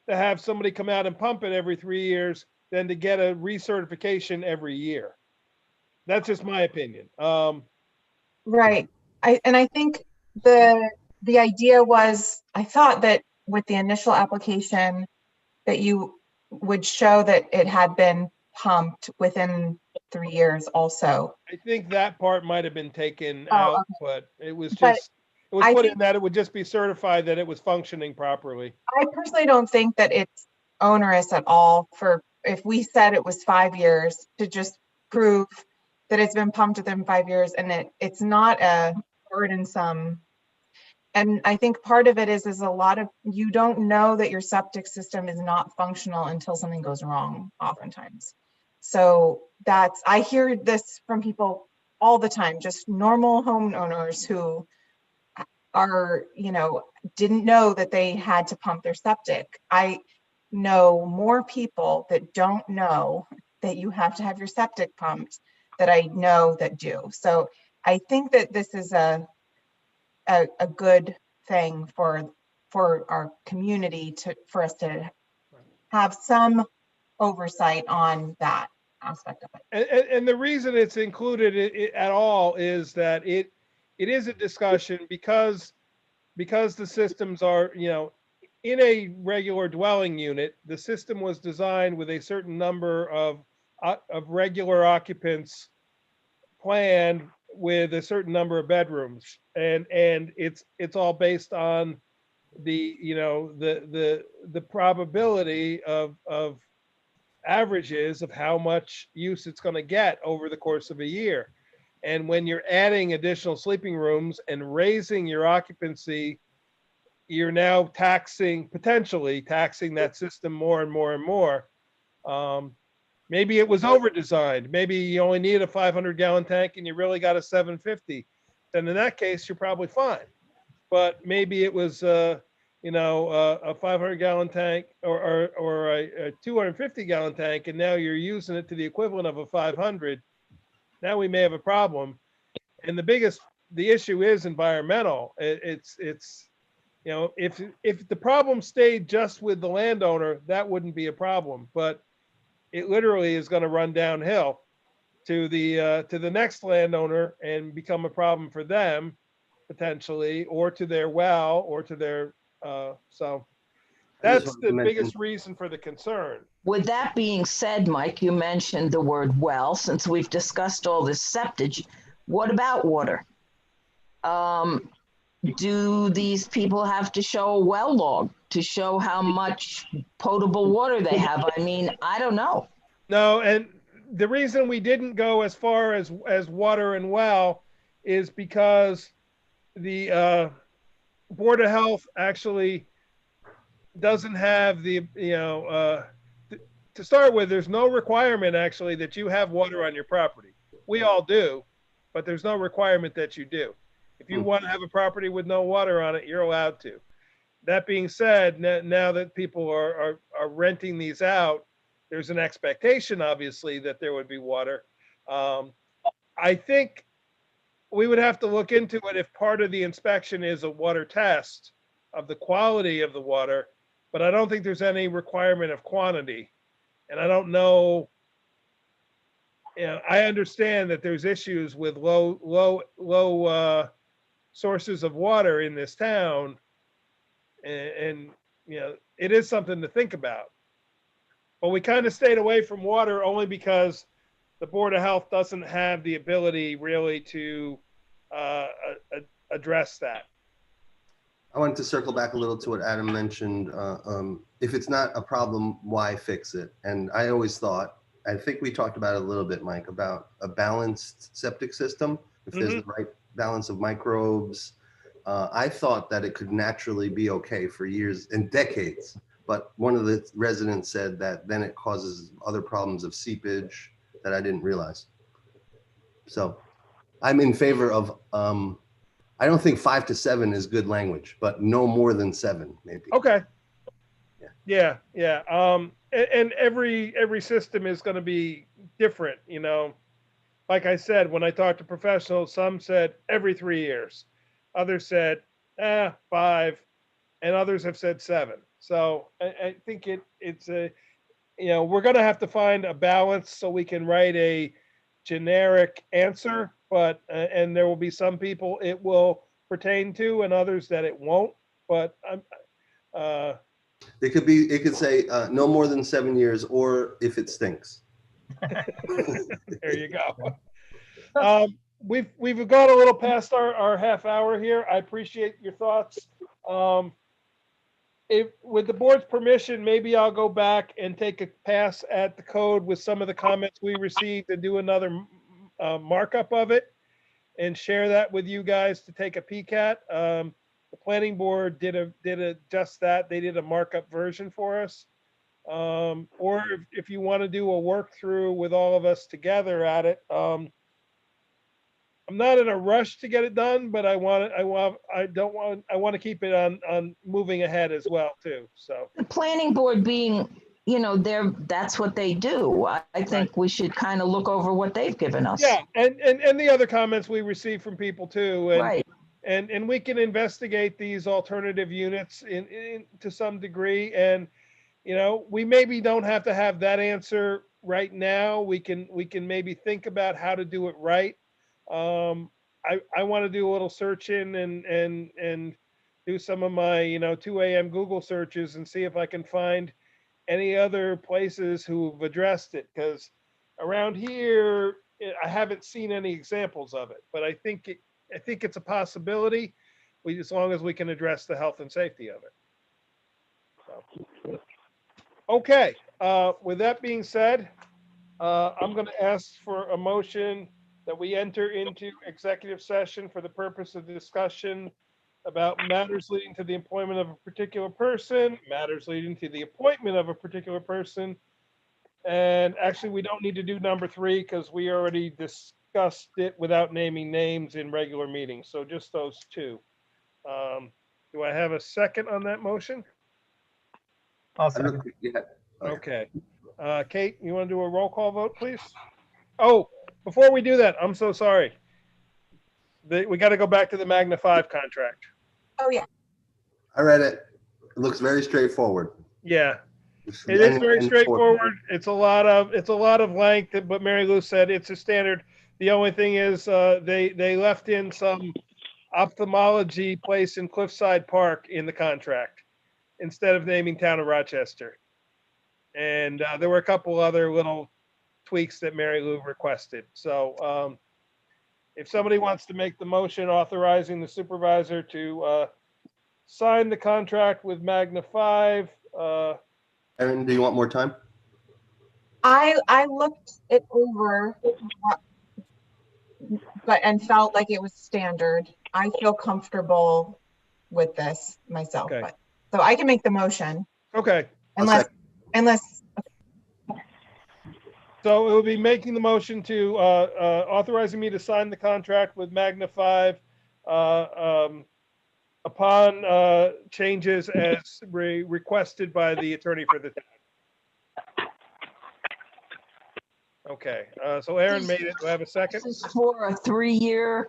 to have somebody come out and pump it every 3 years than to get a recertification every year. That's just my opinion. Right. I think the idea was, I thought that with the initial application that you would show that it had been pumped within 3 years also. I think that part might have been taken Oh, out, okay. but it was But just, it was I put think- in that it would just be certified that it was functioning properly. I personally don't think that it's onerous at all for, if we said it was 5 years, to just prove that it's been pumped within 5 years, and it's not a burdensome. And I think part of it is a lot of, you don't know that your septic system is not functional until something goes wrong oftentimes. So I hear this from people all the time, just normal homeowners who are, didn't know that they had to pump their septic. I know more people that don't know that you have to have your septic pumped that I know that do. So I think that this is a good thing for our community for us to have some oversight on that aspect of it. And the reason it's included at all is that it is a discussion because the systems are, in a regular dwelling unit, the system was designed with a certain number of regular occupants planned with a certain number of bedrooms, and it's all based on the the probability of averages of how much use it's going to get over the course of a year. And when you're adding additional sleeping rooms and raising your occupancy, you're now potentially taxing that system more and more and more. Maybe it was over-designed. Maybe you only need a 500-gallon tank and you really got a 750. Then in that case, you're probably fine. But maybe it was, a 500-gallon tank or a 250-gallon tank, and now you're using it to the equivalent of a 500. Now we may have a problem. And the issue is environmental. It's if the problem stayed just with the landowner, that wouldn't be a problem. But it literally is going to run downhill to the next landowner and become a problem for them potentially, or to their well, or to their so that's the biggest reason for the concern. With that being said, Mike, you mentioned the word well. Since we've discussed all this septage, what about water? Do these people have to show a well log to show how much potable water they have? I mean, I don't know. No, and the reason we didn't go as far as water and well is because the Board of Health actually doesn't have the, to start with, there's no requirement actually that you have water on your property. We all do, but there's no requirement that you do. If you want to have a property with no water on it, you're allowed to. That being said, now that people are renting these out, there's an expectation, obviously, that there would be water. I think we would have to look into it if part of the inspection is a water test of the quality of the water, but I don't think there's any requirement of quantity. And I don't know, I understand that there's issues with low sources of water in this town, and it is something to think about. But we kind of stayed away from water only because the Board of Health doesn't have the ability really to address that. I wanted to circle back a little to what Adam mentioned. If it's not a problem, why fix it? And I always thought, I think we talked about it a little bit, Mike, about a balanced septic system. If there's the right balance of microbes, I thought that it could naturally be okay for years and decades. But one of the residents said that then it causes other problems of seepage that I didn't realize. So I'm in favor of, I don't think 5 to 7 is good language, but no more than 7, maybe. Okay. Yeah. And every system is going to be different, Like I said, when I talked to professionals, some said every 3 years, others said 5, and others have said 7. So I think it's we're going to have to find a balance so we can write a generic answer, but and there will be some people it will pertain to and others that it won't. But it could say no more than 7 years, or if it stinks. There you go. We've gone a little past our half hour here. I appreciate your thoughts. If with the board's permission, maybe I'll go back and take a pass at the code with some of the comments we received and do another markup of it and share that with you guys to take a peek at. The planning board did just that. They did a markup version for us. Or if you want to do a work through with all of us together at it. I'm not in a rush to get it done, but I want to keep it on moving ahead as well too. So, The planning board being, that's what they do. I think we should kind of look over what they've given us. yeah, and the other comments we receive from people too, Right. and we can investigate these alternative units in to some degree. And we maybe don't have to have that answer right now. We can maybe think about how to do it right. I want to do a little searching and do some of my 2 a.m. Google searches and see if I can find any other places who've addressed it, because around here I haven't seen any examples of it. But I think it's a possibility. As long as we can address the health and safety of it. So. Okay, with that being said, I'm going to ask for a motion that we enter into executive session for the purpose of discussion about matters leading to the employment of a particular person, matters leading to the appointment of a particular person. And actually, we don't need to do number 3 because we already discussed it without naming names in regular meetings. So just those 2. Do I have a second on that motion? I'll I second. don't, yeah. Okay. Kate, you want to do a roll call vote, please? Oh, before we do that, I'm so sorry. We got to go back to the Magna 5 contract. Oh, yeah. I read it. It looks very straightforward. Yeah, it is very straightforward. It's a lot of length, but Mary Lou said it's a standard. The only thing is they left in some ophthalmology place in Cliffside Park in the contract instead of naming Town of Rochester. And there were a couple other little tweaks that Mary Lou requested. So if somebody wants to make the motion authorizing the supervisor to sign the contract with Magna 5. Erin, do you want more time? I looked it over, and felt like it was standard. I feel comfortable with this myself, Okay. so I can make the motion Okay, unless. so it will be making the motion to authorizing me to sign the contract with Magna 5 upon changes as requested by the attorney for the town. Okay, so Aaron made it. Do I have a second? This is for a 3-year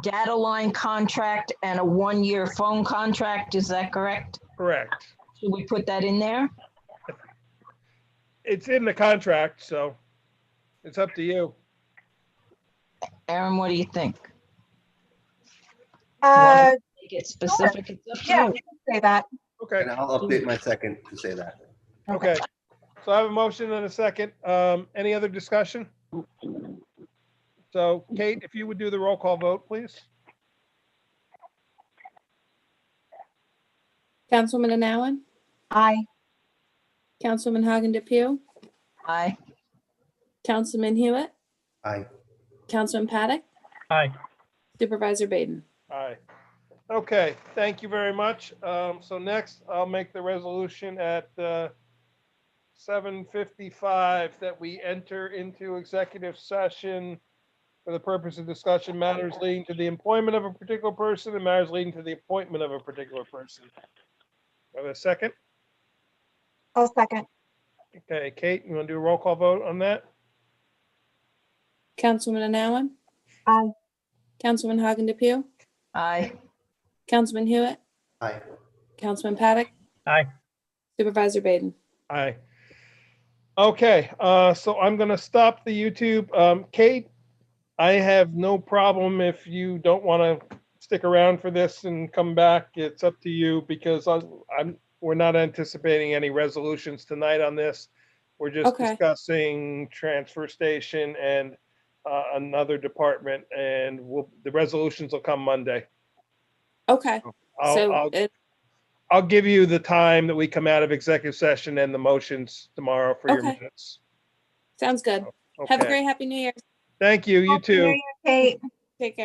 data line contract and a 1-year phone contract. Is that correct? Correct. Should we put that in there? It's in the contract, so it's up to you. Aaron, what do you think? Uh, Make it specific. It's up to yeah, you. you can say that. Okay, And I'll update my second to say that. okay. So I have a motion and a second. Any other discussion? So Kate, if you would do the roll call vote, please. Councilwoman Allen, Aye. Councilman Hagen DePew, Aye. Councilman Hewitt, Aye. Councilman Paddock, Aye. Supervisor Baden. Aye. Okay, thank you very much. So next, I'll make the resolution at 7:55 that we enter into executive session for the purpose of discussion matters leading to the employment of a particular person and matters leading to the appointment of a particular person. Have a second? I'll second. Okay, Kate, you want to do a roll call vote on that? Councilwoman Allen, Aye. Councilman Hagen DePew, Aye. Councilman Hewitt, Aye. Councilman Paddock, Aye. Supervisor Baden. Aye. Okay, so I'm gonna stop the YouTube. Kate, I have no problem if you don't want to stick around for this and come back. It's up to you because we're not anticipating any resolutions tonight on this. We're just Okay. discussing transfer station and another department, and the resolutions will come Monday. Okay, so I'll give you the time that we come out of executive session and the motions tomorrow for your Okay. minutes. sounds good. Have a Okay. great Happy New Year. Thank you. You Happy New too. Year, Kate. Take care.